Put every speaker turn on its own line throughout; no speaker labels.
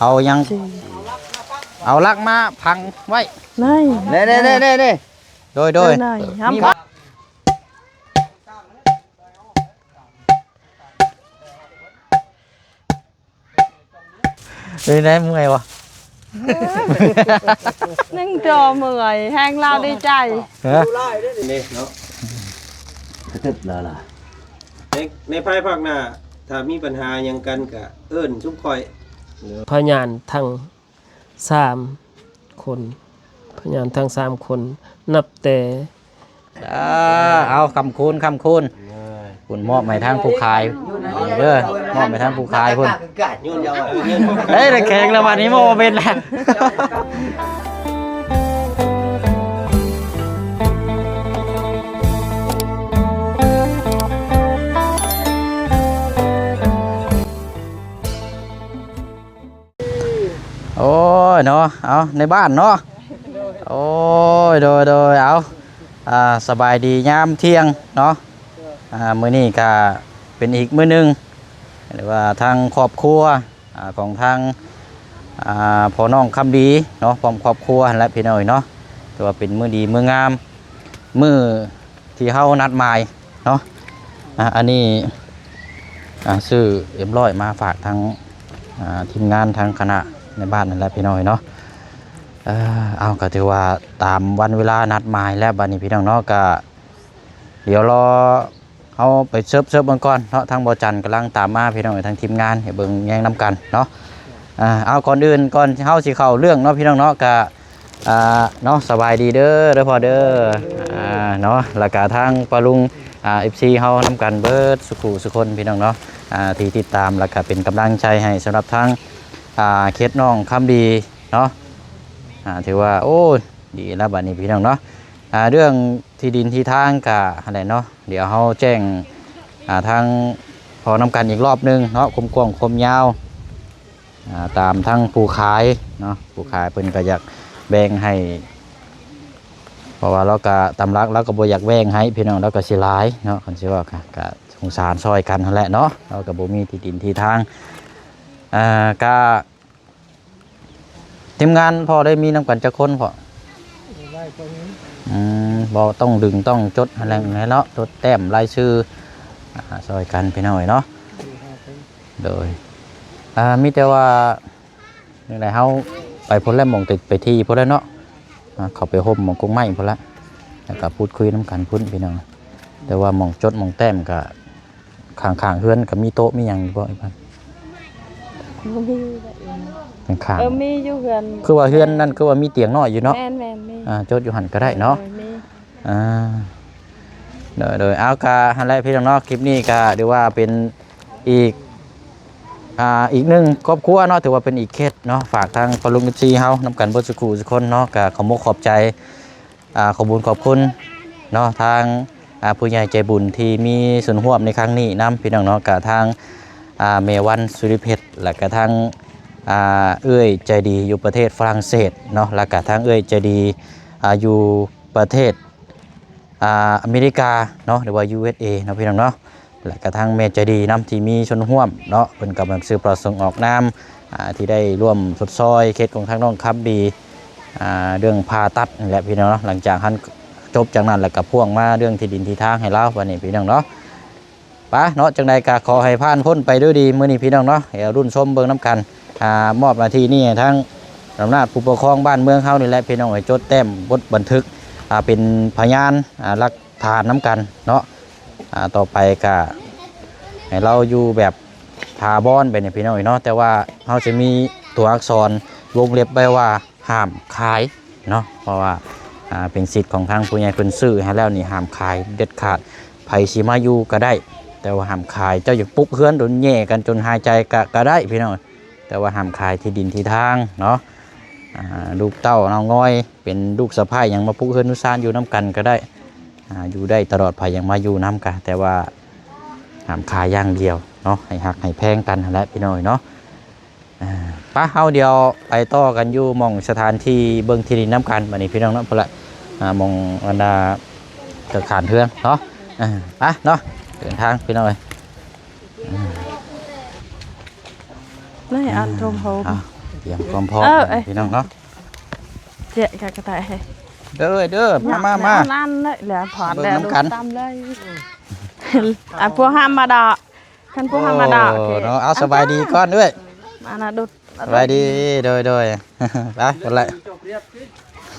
เอายังเอาลักมาพังไว้
นี่
เด้โดย
มี
ได้เมื่อยวะ
นึ่งจอเมื่อยแห้งเราดีใจ
นี่เนาะตึ๊บแล้วล่ะในภายภาคหน้าถ้ามีปัญหายังกันก็เอิ้นซุปคอย
พยานทั้ง3คนพยานทั้ง3คนนับแต่
เอาคำคูณคุณมอบให้ทางผู้ขายเด้อมอบให้ทางผู้ขายพุ่นเฮ้ยแข็งแล้ววันนี้โมเป็นแล้วโอ้ยเนาะเอาในบ้านเนาะโอ้ยโดยเอาสบายดียามเที่ยงเนาะมื้อนี้ก็เป็นอีกมื้อนึงหรือว่าทางครอบครัวของทางพ่อน้องคำดีเนาะพร้อมครอบครัวและพี่น้อยเนาะแต่ว่าเป็นมื้อดีมื้องามมื้อที่เฮานัดหมายเนาะอันนี้ซื้อ100มาฝากทางทีมงานทางคณะในบ้านนั่นแหละพี่น้อยเนาะเอาก็ถือว่าตามวันเวลานัดหมายแล้วบัดนี้พี่น้องเนาะก็เดี๋ยวรอเอาไปเซิร์ฟเบิ่งก่อนเนาะทางบ่จันกำลังตามมาพี่น้องทางทีมงานให้เบิ่งแย่งน้ำกันเนาะเอาก่อนอื่นก่อนเฮาสิเข้าเรื่องเนาะพี่น้องเนาะก็เนาะสบายดีเด้อพอเด้อเนาะแล้วก็ทางปาลุงFC เฮานำกันเบิดสุคนพี่น้องเนาะที่ติดตามแล้วก็เป็นกำลังใจให้สำหรับทางเคสน้องคำดีเนาะถือว่าโอ้ดีแล้วบัดนี้พี่น้องเนาะเรื่องที่ดินที่ทางกะอะไรเนาะเดี๋ยวเขาแจ้งทางพอนำกันอีกรอบนึงเนาะคมกว้างคมยาวตามทั้งผู้ขายเนาะผู้ขายเป็นก็อยากแบ่งให้เพราะว่าเราก็ตำรักแล้วก็บ่อยากแบ่งให้พี่น้องแล้วก็สิหลายเนาะคันสิว่าก็สงสารซอยกันนั่นแหละเนาะเราก็บ่มีที่ดินที่ทางก็ทีมงานพอได้มีนำกันจักคนพอบ่ต้องดึงต้องจดอะไรเนาะจดแต้มรายชื่อซอยกันไปหน่อยเนาะโดยมีแต่ว่าอย่างไรเฮาไปพ้นแล้วมองติดไปที่พ้นแล้วเนาะเขาไปห่มมองกุ้งไม้พ้นละแล้วก็พูดคุยน้ำกันพุ่นพี่น้องแต่ว่ามองจดมองแต้มกับข้างๆเฮือนกับมีโต๊ะมีอย่างบ่ไอ้พันข้าง
มีอยู่เฮือน
คือว่าเฮือนนั่นคือว่ามีเตียงน้อยอยู่เนาะ
แม่น
จดอยู่หันก็ได้เนาะโดยเอากาฮันไลพี่น้องเนาะคลิปนี้ก็เรียกว่าเป็นอีกหนึ่งครอบครัวเนาะถือว่าเป็นอีกเคสเนาะฝากทางปลุงกัญชีเฮานำกันเบิดสุขุสุคนเนาะก็ขอมกขอบใจขอบุญขอบคุณเนาะทางผู้ใหญ่ใจบุญที่มีส่วนร่วมในครั้งนี้นำพี่น้องเนาะกับทางเมวันสุริเพชรและกับทางเอื้อยใจดีอยู่ประเทศฝรั่งเศสเนาะและกับทางเอื้อยใจดีอยู่ประเทศอเมริกาเนาะหรือว่า USA เนาะพี่น้องเนาะและกระทั่งเมใจดีน้ำที่มีชนห่วมเนาะเป็นกำลังซื้อประสงค์ออกน้ำที่ได้ร่วมสดซอยเคสของทางน้องครับดีเรื่องผ่าตัดนี่แหละพี่น้องเนาะหลังจากท่านจบจากนั้นแล้วก็พ่วงมาเรื่องที่ดินที่ทางให้เล่าวันนี้พี่น้องเนาะปะเนาะจังใดก็ขอให้ผ่านพ้นไปด้วยดีมื้อนี้พี่น้องเนาะให้รุ่นส้มเบิ่งน้ำกันมอบหน้าที่นี่ทั้งอำนาจผู้ปกครองบ้านเมืองเขานี่แหละพี่น้องให้จดแต้มบทบันทึกเป็นพยานหลักฐานน้ำกันเนาะต่อไปก็ให้เราอยู่แบบทาบอนไปเนี่ยพี่น้องเนาะแต่ว่าเขาจะมีตัวอักษรวงเล็บไว้ว่าห้ามขายเนาะเพราะว่าเป็นสิทธิ์ของทางผู้ใหญ่คนซื้อให้แล้วนี่ห้ามขายเด็ดขาดไผสิมาอยู่ก็ได้แต่ว่าห้ามขายเจ้าอย่าปุ๊กเฮือนโดนแย่กันจนหายใจก็ได้พี่น้องแต่ว่าห้ามขายที่ดินที่ทางเนาะลูกเต้าน้องน้อยเป็นลูกสะใภ้ยังมาปุ๊กเฮือนนุสานอยู่น้ำกันก็ได้อยู่ได้ตลอดภัยยังมาอยู่น้ำกันแต่ว่าห้ามขายอย่างเดียวเนาะให้หักให้แพงกันและพี่น้อยเนาะป้าเฮาเดียวไปต่อกันอยู่มองสถานที่เบิ่งที่ดินน้ำกันวันนี้พี่น้องเนาะพอละมองอันดาเกิดขานเทือนเนาะป้าเนาะเดินทางพี่น้อย
นี่อันตรงโฮม
อ่ะเตรียมความพร้อม พี่น้องเนาะ
เจ๊กะกระต่าย
เด้อมา
นั่นเลยแล้วถอด
เบิ่ง
แล้ว
น้ำกัน
ตามเลยอ่ะพวกห้ามมาดอกคันพวกห้ามมาดอก
โอ้เนาะเอาสบายดีก่อนด้วย
มานะดุด
สบายดีโดย ไปคนละ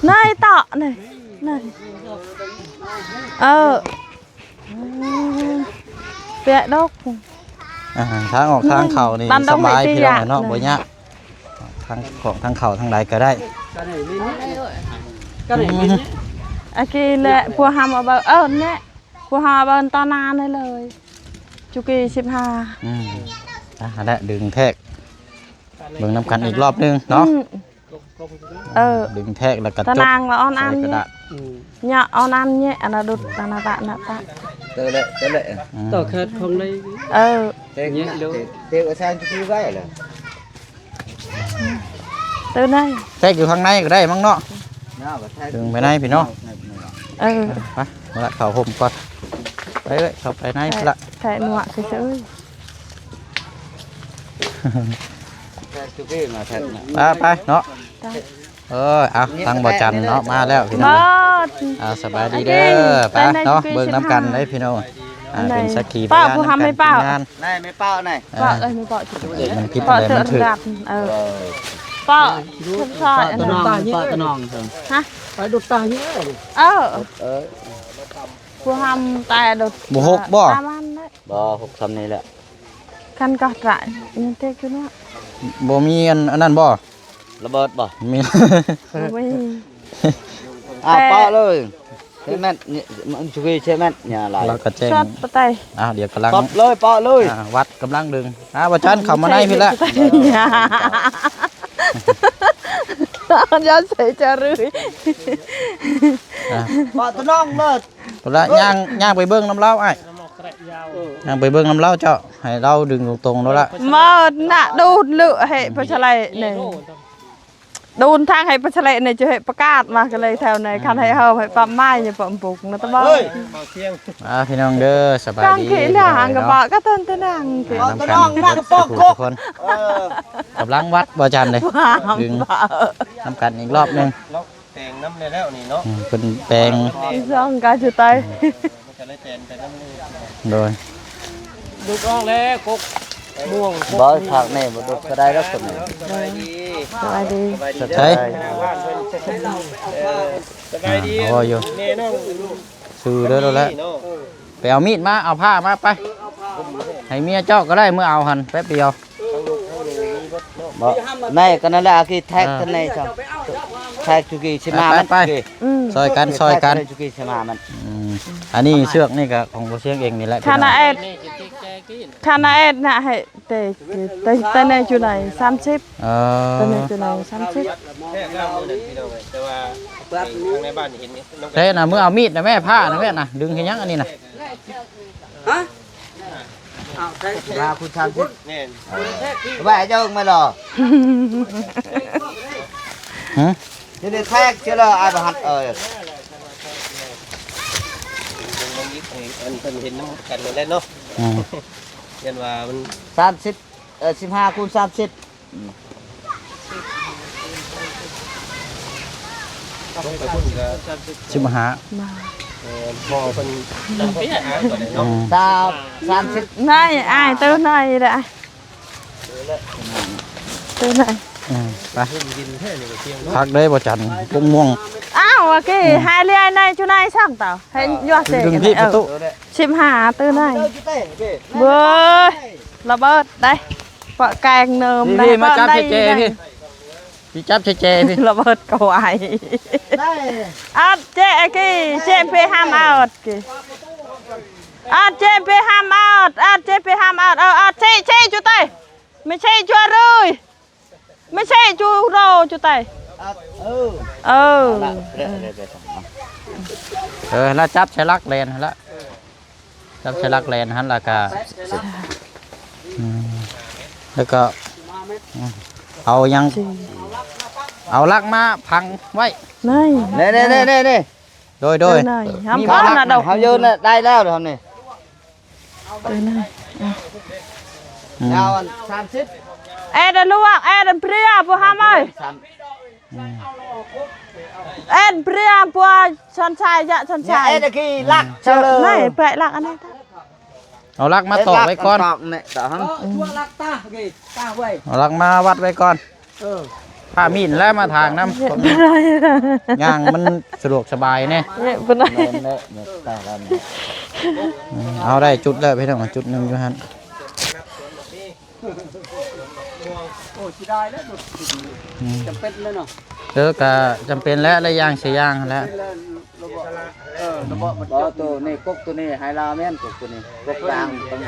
นายต่อนี่นี่เปียดอก
ทางออกทางเข่านี่
บ้านด
ส
ง
บาย
ไม่
พี่น้อง
ตี
เนาะ
ยาก
บ่ยากทางของทางเข่าทางใดก็ได้
อากีแหละพวกห้ามเอาเบอร์เนี่ยพวกห้ามเอาเบอร์ตอนนานเลยจุกี15
นั่นแหละดึงแทกเบิ่งน้ำกันอีกรอบนึงเนาะดึงแทกแล้วก็
ตะ
จบ
นางละออนอัน
ใส่กระดาษ
เนี่ยออนอันเนี่ยอันนั้นดุดอันนั้นตะนะตะ
ต่อแคทของใน
nhẹ đâu tiêu ở sang chú vậy là
ตื่นได้
แทกอยู่ข้างในก็ได้มั้งเนาะ
nào mà thay
ดึงไปในพี่น้อง
ไป
มาละเข้าห่มก่อนไปเลยเข้าไปในพุ่นละ
ใส่หนวดเฉย
thay chú kia mà thật là
ไปเนาะเอาทางบ่จันเนาะมาแล้วพี่
ๆ
น้
บ่
องสบายดีเด้อไปเนาะเบิ่งน้ำกันเลยพี่น้องเป็นสักขี
ป้าผู้ทำให้ป้า
งาน
này mấy bao này
ป้าเอ้ยไม่ป้าจุด
มันผิด
ป้า
อะไร
เตือ
มัน นถือ
กันป้าทุกซอยอันนั้น
ตะนองครับ
ฮะ
ไปดุตาเยอะ
ผู้ทำแต่ดุ
บุหกบ่
ตามมันได้
bò hộp sầm này là
คันก็ตรายยังเต็กอยู่เนาะ
บ่มีอันนั้นบ่
là bớt bò
มี
ไม่
à bao rồi thế mẹ chú kia chơi mẹ nhà
เรา
lại
ก็แจ้ง
ชอบปะไต
เดี๋ยวกำลัง
bóp lôi bó lôi
วัดกำลังดึงบ่จันเข้ามาในพี่ละ
ย้อนใส่จะรื้อ
bó tao non bớt
พุ่นละย่างไปเบิ่งน้ำเล้าไอ้ย่างไปเบิ่งน้ำเล้าเจ้าให้เราดึงตรงๆแล้วละ
มาหน้าดูดเลือให้ประชาไลเนี่ยดูนทางให้ประชาไลเนี่ยจะให้ประกาศมากันเลยแถวไหนคันให้เฮาให้ปั๊มไม้อย่าปั๊มปุกนะตะบ้า
พี่น้องเด้อสบาย
กาง
ดี
เขยหลางกับบ่ก็เต้นตะนังเขย
น้ำกันทุกคนกำลังวัดบ่จันเลยดึงน้ำกันอีกรอบนึง
แล้วแต่งน้ำเลยแล้วนี่เนาะ
เป็นแปลง
ซ่องกาจุไต
มันจะได้แต่งแต่น้ำเลย
โดย
ดุออกแล้วกกม่วง
bó thằng này một đục cái đây rất sầm này
สบายดี
ใช่
สบายดี
โอ้ยอยู่
แม่น้อง
ซื้อเด้อแล้วแหละ
เนาะ
ไปเอามีดมาเอาผ้ามาไปให้เมียเจ้าก็ได้เมื่อเอาหันแป๊บเดียว
bó này cái này là cái thạch cái này sao thạch chú kia xem mà
Bye, bye.
kì
ซอยกันซอยกัน
chú kia xem mà mình
อันนี้เชือกนี่ก็ของบ่เชียงเองนี่แหละ
คณะเอ็ดคณะเอ็ดน่ะให้แต่ในจุไหน30
เอ
แต่ใน
อ
จุไหน30
แค่น้ำเลยพี่น้องแต่ว่าทางในบ้านเห็นน้อง
เด้น่ะเมื่อเอามีดนะแม่ผ้านะแม่น่ะดึงให้ยังอันนี้น่ะ
ra khu tham chứ
แม่น
vậy cho ông mày lò
หึ
thế thì thạch chứ là ai mà hạt
ลองยิกอันเพิ่นเห็นน้ำกันนั่นแหละเนาะ
อืม
ยันว่ามัน
30 15 คูณ 30
ต้องไปพุ่นก็
ชิมหา
พอเพิ่นตั้งข้อหาก่อนเลย
อื
เนาะ
ม
30
này ai tới này đã tới này
ไปพักได้บ่จันปุ้งม่วง
áo cái hai ly này chỗ này sang tao hay nhọt
ดึงที่ประตู
chim hà từ này bơi là bớt đây vợ càng nơm
พี่
này
มาจับ
đây
เจพี่
đây
พี่จับเจพี่
là bớt cầu ai à chê cái chê pe ham out kì à chê pe ham out à chê pe ham out à chê chú tay mày chê chú rồi mày chê chú rồi chú tay ừ
แล้วจับใช้ลักแลนหั่นละจับใช้ลักแลนหั่นแล้วก็แล้วก็เอายังเอาลักมาพังไว้
này
nè
โดย
từ này ham
mi
con
má
là độc
hao dơ là đây leo rồi hôm nay
từ này
nhau 30
Ed luộc, ed pria po ham ơi. Ed pria po chọn chai dạ chọn
เนี่ย
chai.
ไอ้ตะกี้ลักเชลย
Này, vậy lạc anh ấy ta.
เอาลักมาตอกไว้ก่อน
ตอกเนี่ยตอกหัง
เอาลักมาวัดไว้ก่อนผ้ามีดแล้วมาทางน้ำย่างมันสะดวกสบายแน่
Vậy bên này.
เนี่ยตอกกันเนี่ย
เอาได้จุดแล้วพี่น้องจุดหนึงอยู่หั่น
โอ้สิได้แล้วจำเป็นเลยเนาะ
เด้อก็จำเป็นแล้วและย่างสิย่างแล้ว
ระบบมันตัวนี้กกตัวนี้ไฮลาแม่นกกตัวนี้กกกลางต้อง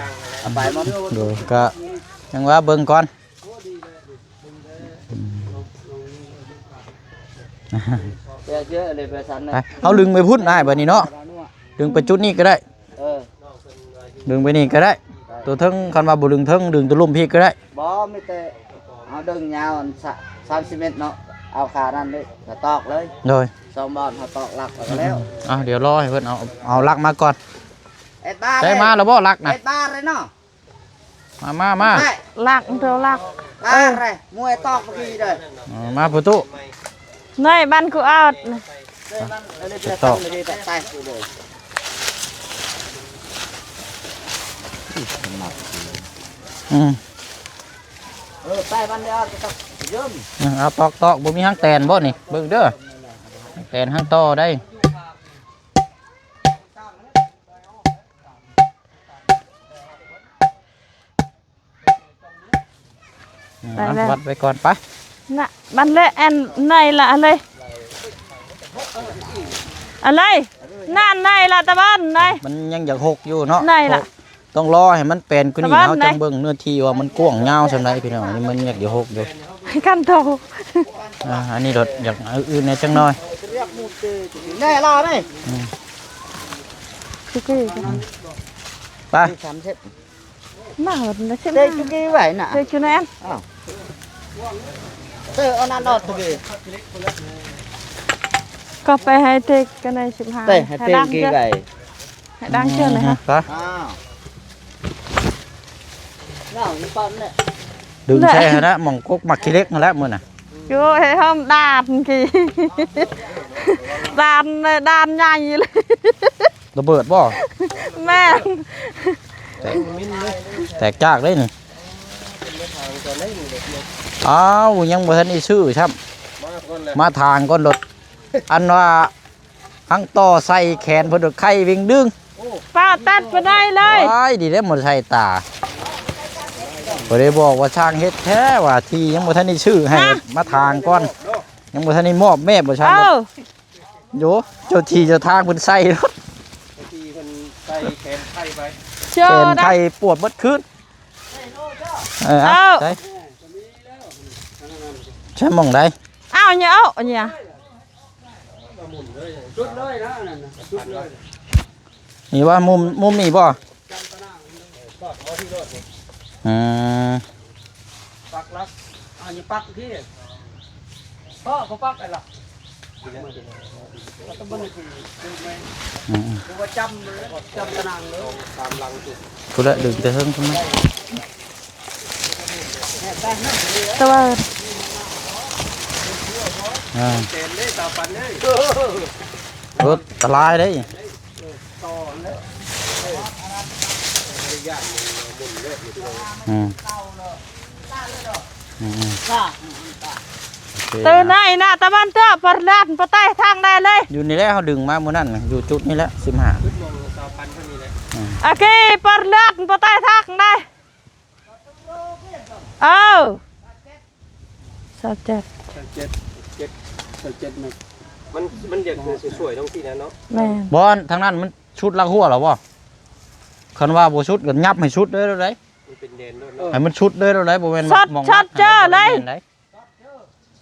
เอาไปมัน
ดูก็ยังว่าเบิ่งก่อน
เยอะเลยไปสัน
ไปเอาลึงไปพุ่นได้บัดนี้เนาะดึงไปจุดนี้ก็ได้ ดึงไปนี่ก็ได้ ตัวเทิงคันว่าบ่ดึงเทิงดึงตัวลุ่มพี่ก็ได้
บ่ไม่แต่เอาดึงยาว30 เมตรเนาะเอาขานั่นเลยก็ตอกเลย
โดย
2 บอลเขาตอกหลักแล้ว
เดี๋ยวรอให้เพิ่นเอาลักมาก่อน
เอ็ดบ้า
ได้มาแล้วบ่ลักนะ
เอ็ดบ้าเลยเนาะ
มา
Lạc đâu lạc.
บ้าเลยมวยตอกเมื่อกี้เลย
มาประตู
Này, ban cụ out.
ตอกเลยแต่ใต้เลย
อืม
ใต้บ้านเดียวจะต้องเยิ่ม
เอาตอกบ่มีหางแตนบ่นี่เบิ่งเด้อแตนหางต่อได้วัดไว้ก่อนไป
Nè, ban lệ ăn này là ăn đây. Ăn đây. Nạn này là ta ban này.
มันยังอยากหกอยู่เนาะ
ไหนล่ะ
ต้องรอให้มันเป็นกว่านี้
ตะวัน
เนาะ
ไหน
จังเบิ่งเนื้อที่ว่ามันกว้างยาวซำใดพี่น้องนี่มันอยากหกอยู่
Căn đầu.
อันนี้รถอยากเอาอื่นในจังน้อย
แน่ล่ะนี่
Chú kỳ.
ไป
30
Nào nó xem
เด็ก
nào.
จุกี้ไว้น่ะ
Đây chú này ăn.
เอานั่นดอดจุกี้
Có phải hay thì cái này chụp hàng.
เต้ให้เต้กี้ไว้
Hãy đăng chưa này hả?
ไป
อ้าวเนานี่ปั๊มเนี่ย
ดึงแช่นะหม่องกกมักขี้เล็กนั่นแหละมื้อน่ะ
Chú thấy không? Đàn kì. Đàn nhanh vậy.
ระเบิดบ่
Mẹ.
แตกจากเลยนี่อ้าวยังบ่ทันได้ซื้อครับมาทางก่อนรถอันว่าทั้งต่อใส่แขนเพิ่นไข่วิ่งดึง
Vào tắt vào đây đây.
ว้ายดีได้หมดใส่ตาบ่ได้บอกว่าช่างเฮ็ดแท้ว่าที่ยังบ่ทันได้ซื้อให้มาทางก่อนยังบ่ทันได้มอบแม่บ่ช่าง โยเจ้าที่เจ้าทางเพิ่นใส่รถ
ที่เพิ่นใส่แขนไข่ไป
แขน
Chờ
ไข่
đây.
ปวดเบิดคืนเอา
เอา
ใช่ใช่หม่องใด
Ao nhỡ nhỉ.
นี่ว่ามุมนี่บ่อืม
ปักลักอันนี้ปักที่พ่อเขาปักอะไรล่ะต้องบันทึกคือว่าจำตารางเลยตามหลังจุด
กูละดึงแต่เฮิงพุ่นมา
Tao ơi.
อ่า
เต็มเลยตาปันเลย
รถตรายเด้ อืมโอเค
Từ này nè tao ban tựa bật lạt bật tay thang này lên.
อยู่นี่แหละเขาดึงมามื้อนั้นน่ะอยู่จุดนี้แหละ15
มองตาปันเท่านี้แหละ
À kì bật lạt bật tay thang này. Sao chết.
มันอยากสวยๆตรงที่นั้นเนาะ
Mẹ.
บอลทางนั้นมันชุดลักหัวเหรอบ่คันว่าบ่ชุดก็ยับให้ชุดเด้อเด้
มันเป็นเดนด้วยเนาะ
ให้มันชุดเด้อเด้บ่แม่น
Shot,
มอง
shot เจอเลย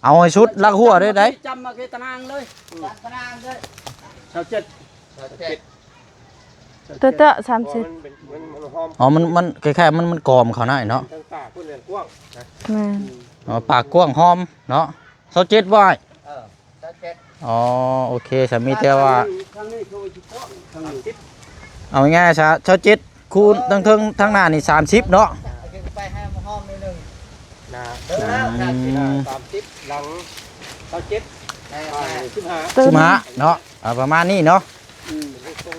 เอาให้ชุดลักหัวเด้อเด้
จำมากี่ตารางเลยตารางเลยชาวเจ็ด
Tựa tựa xăm
เพ
xịt.
ราะมันหอม
อ๋อมันคล้ายๆมันกรอมเขาหน่อยเนาะ
ทั้งปากพุ่นเลยกว้างนะ
Mẹ.
อ๋อปากกว้างหอมเนาะ27บ่อ้าย
ชาวเจ็ด
อ๋อโอเคสามีแต่ว่า
ทางนี้คือว่าจุดก้อนทางนี้
เอาง่ายๆซะ27คูณทั้งหน้านี่30เนาะ
ไปให้มันห้อมนิดนึง
หนา เดินแล้ว30หลัง27 15
สิมาเนาะประมาณนี้เนาะ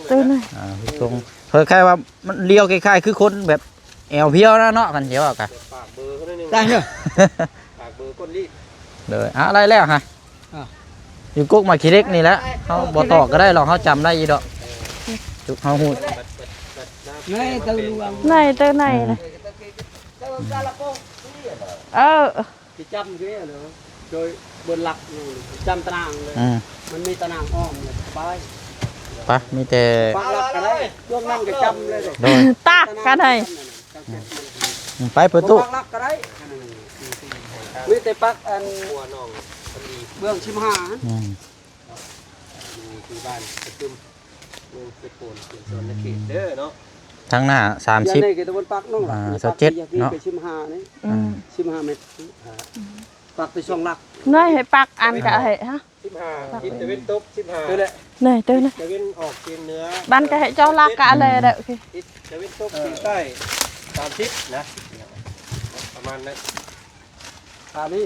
ตื่นเลย
ตรงคล้ายๆว่ามันเลี้ยวคล้ายๆคือคนแบบแอวเพียวนะเนาะกันเดียวกัน
ฝากเบอร์เขาหน่อยนึง
ได้เนอะ
ฝากเบอร์คนรีด
เลยอะไรแล้วฮะอยู่กุ๊กมาขี้เล็กนี่แหละเขาบ่ตอกก็ได้หรอกเขาจำได้ยีดอกจุกเขาหู
ngay từ luồng
ไหนตื่นไหนเลย
thì chăm cái nữa rồi buồn lặc chăm tàng mình mi tàng om bay
ไปมีแต่
bác lặc cái đấy chuông năm cái chăm lên rồi
โดย
ตากกันให้
ไปเปิดตู้
bác lặc cái đấy mi tê bác ăn
หัวน้องคนดี
bương chim hà
อยู่ที่บ้านประชุมเมืองสกลเป็นโซนเขตเด้อเนาะ
ทั้งหน้า
giờ
30
này cái tao bác nó
sao chết nó.
cái chim hà đấy
อืม
chim hà mệt bác tới xong lặc
น้อยให้ปักอันกะให้ฮะ
15ทิศตะเวนตก
tới
15
đấy
ไหนตื่นเลย
ตะเวนออกเฉียงเหนือ
บ้านกะให้เจ้าลักกะอะไรเด้อคือ
ทิศตะเวนตกเฉียงใต้30นะประมาณนั้น
à đi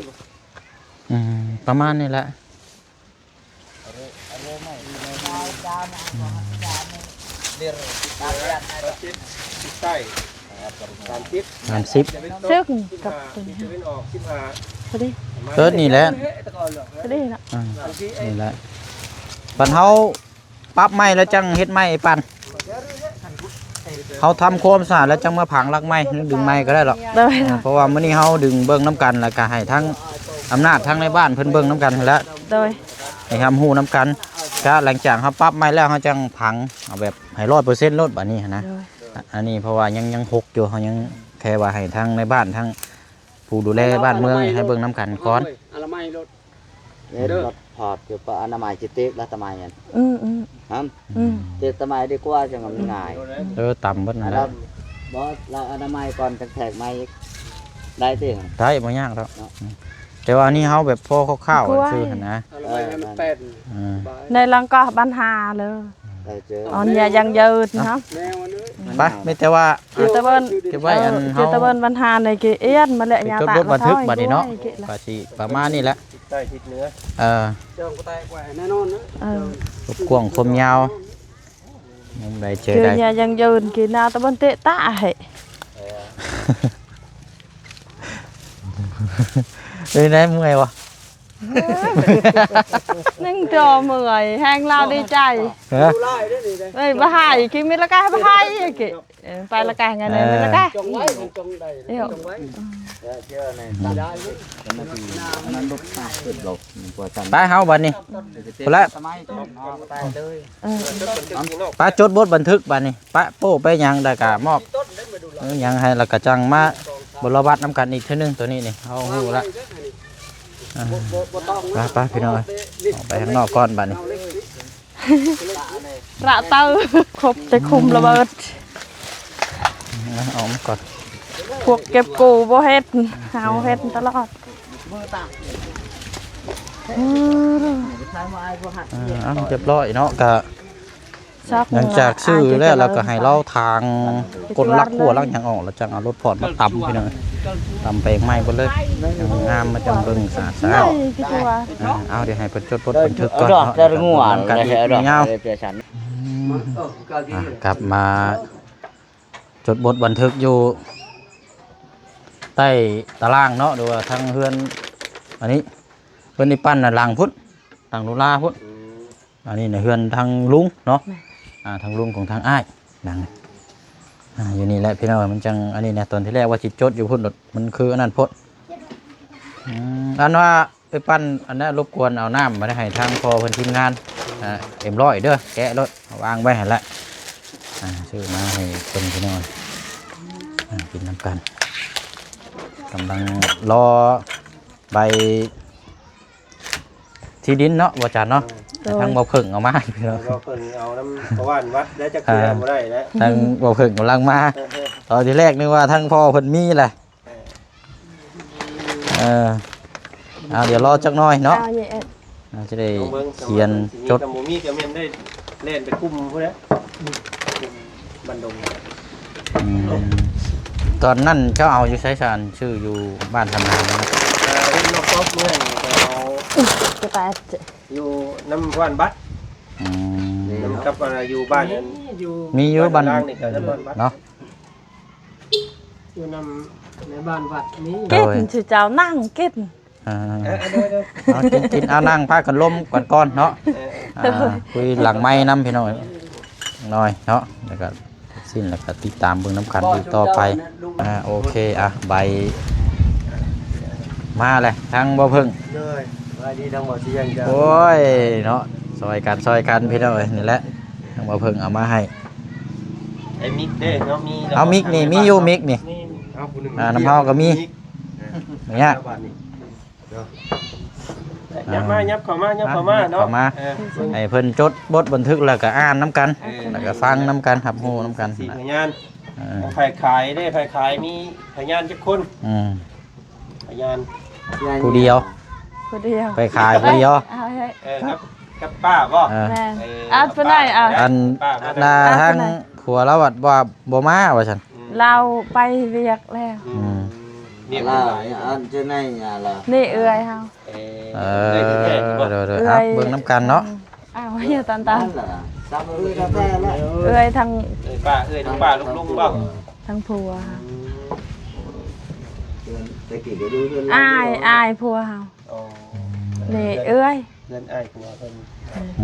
ประมาณนี้แหละ
ทิศใต้30
30
ตะเวนตก
ซึ่ง
15
กับตัว
ทิ
นี้
ศตะเวนออก15
พอดี
เกิดนี่แหละ
พอดีนะ
นี่แหละปันเฮาปรับไม้แล้วจังเฮ็ดไม้ไอ้ปันเขาทำความสะอาดแล้วจังมาผังรักไม้ดึงไม้ก็ได้หรอก
เลยนะ
เพราะว่ามื้อนี้เฮาดึงเบิ่งน้ำกันแล้วก็ให้ทั้งอำนาจทั้งในบ้านเพิ่นเบิ่งน้ำกันให้แล้ว
โดย
ให้ทำฮู้น้ำกันก็หลังจากเฮาปรับไม้แล้วเฮาจังผังเอาแบบให้100%ลดบัดนี้นะ
โดย
อันนี้เพราะว่ายังหกอยู่เฮายังแค่ว่าให้ทั้งในบ้านทั้งผู้ดูแลบ้านเมืองให้เบิ่งน้ำกันก่อน
à là mày lột
Nên lọt phọt kiểu bà anh mày chỉ tiếc là tầm mày nhận
อืมอืม
hả
อืม
tiếc tầm mày đi qua cho ngầm ngài
ต่ำเบิดนั่นแหละ
đó bó là anh mày còn chắc thẹt mày đây tiền
ได้บ่ยากแล้วแต่ว่าอันนี้เฮาแบบพอคร่าวๆซื่อหั่นนะ
à là mày nó bèn
อืม
ในลังก็บ้านหาเลย
đây chứ
อ่อนอย่ายังยืดนะ
neo nữa
ไปไม่แต่ว่า
จิตเบิ้ล
เก็บไว้อัน
จิ
เฮา
ตเบิ้ลบ้านหาในกี่เอียนมาแหละยา
จด
ตา
รถบันทึกบัดนี้เนาะ
กี่ละ
ก็สิประมาณนี้แหละ
ทิศใต้ทิศเหนือ
chồng của tay quẻ nè non nữa
เออ
รบกวางความยาวยังได้เจอ
คือ
ได้
อย่ายังยืนกี่นาตะบนเตะตาให้
เลยได้เมื่อยวะ
นึ่งจอเมื่อยแห้งลาวดีใจ
ฮะ
Thu lại đấy này đây
เอ้ยบ่หายกี่มิละกายบ่หายกี่ไปละกายไงเนี่ยมิละกาย
trồng váy trồng đầy
Yêu.
trồng váy
chưa này
đi đây đấy
nó thì nó đục tuyệt lột của tầm
ไปเฮาบัดนี้พุ่นละ
tầm mày nó tay tươi
เออ
ป้าจดบทบันทึกบัดนี้ป้าโป้ไปหยังได้ก็มอบหยังให้แล้วก็จังมาบรบัดน้ำกันอีกเทื่อนึงตัวนี้นี่เฮาฮู้ละ
bộ tông
ไปพี่น้องออกไปข้างนอกก่อนบัดนี้
ระเตอครบจะคุมระเบิด
เอามาก่อน
พวกเก็บกูบ่เฮ็ดเฮาเฮ็ดตลอด
เอาเรียบร้อยเนาะก็
ซัก
หลังจากซื้อแล้วเราก็ให้เราทางกดลักหัวลักหยังออกแล้วจังเอารถพอร์ตมาต่ำพี่น้องต่ำไปใหม่หมดเลยงามมาจังเบิ่งสะอาดสะอาด
กี่ตัว
เอาเดี๋ยวให้เพิ่นจดบทบันทึกก่อน
đó ra ngủ
กัน
là
อีก
sẽ
ยาว
đó để sẵn
กลับมาจดบทบันทึกอยู่ใต้ตารางเนาะดูว่าทางเฮือนอันนี้เพิ่นนี่ปั้นน่ะหลังพุทธทางลุลาพุทธอันนี้น่ะเฮือนทางลุงเนาะทางลุงของทางอ้ายดังอยู่นี่แหละพี่น้องมันจังอันนี้นะตอนที่แรกว่าสิจดอยู่พุ่นมันคืออันนั้นพุทธอันว่าไปปั้นอันนั้นรบกวนเอาน้ำมาได้ให้ทางพอเพิ่นทีมงานเอ็มร้อยเด้อแกะรถวางไว้ให้ละซื้อมาให้คนพี่น้องกินน้ำกันกำลังรอใบที่ดินเนาะว่าจันเนาะทางบ่เพิ่งเอามาพี่น้อง
เราเพิ่นเอาน้ำประว่านวัดแล้วจะเกลือบ่ได้แล้ว
ทางบ่เพิ่งกำลังมาตอนที่แรกนึกว่าทางพ่อเพิ่นมีแหละเอาเดี๋ยวรอจักหน่อยเนาะ
เอาแย่
จะได้เขียนจด
กับหมูมีกับเมียนได้เล่นไปคุมพวกนี้คุมบันดง
ตอนนั้นเจ้าเอาอยู่ใช้ชานชื่ออยู่บ้านทำงานนะ
รุ่นนกก๊อกเมื่อนี่เอา
จะตาย
อยู่น้ำวันบัด
อืม
น้ำกับอะไรอยู่บ้านนั้น
อยู่
มีอยู่บ้าน
ล่างนี่ก็น้ำวันบัด
เนาะ
อยู่นำในบ้านวัดนี้
กินชื่อเจ้านั่งกิน
อ่า
เด้อ
เอากินเอานั่งพากันล้มก่อนเนาะคุยหลังไม้น้ำพี่น้อยหน่อยเนาะแล้วก็สิ้นแล้วก็ติดตามเบิ่งน้ำกันอีกต่อไปโอเคใบมาเลยทั้งบ่เพิ่ง
เลยว่าดีทั้งหมดที่ยังจะ
โอ้ยเนาะซอยกันพี่น้อยนี่แหละทั้งบ่เพิ่งเอามาให้
ไอ้มิกเด้เนาะมี
เอามิกนี่มีอยู่มิกนี่
เอาผู้หนึ่ง
น้ำเฮาก็มีเนี่ย
ยับมายับเข้ามายับเข้ามาเนาะ
เข้ามาให้เพิ่นจดบทบันทึกแล้วก็อ่านน้ำกันแล้วก็ฟังน้ำกันครับฮู้น้ำกัน
สี่พยานไผขายได้ไผขายมีพยานจักคน
อืม
พยาน
ผู้เดียว
คนเดียว
ไปขายผู้เดียว
เอาให้
กับป้าบ่
แม่อาดไปไหนอ่ะ
อันนาทั้งผัวแล้วว่าบ่มาว่าซั่น
เราไปเวียกแล้ว
เนี่ย
là
หลาย
anh trên này là
นี่เอื้อยเฮา
เดี๋ยวเบิ่งน้ำกันเนาะ
อ้าวอย่าตัน
là sao mà ơi cà phê lại
เอื้อยทาง
ป้าน้องป้าลุงบ่
ทางผัว
cái kiểu cái đuôi luôn
อายผัวเฮานี่เอื้อย
เงินอ้ายผัวเพิ่น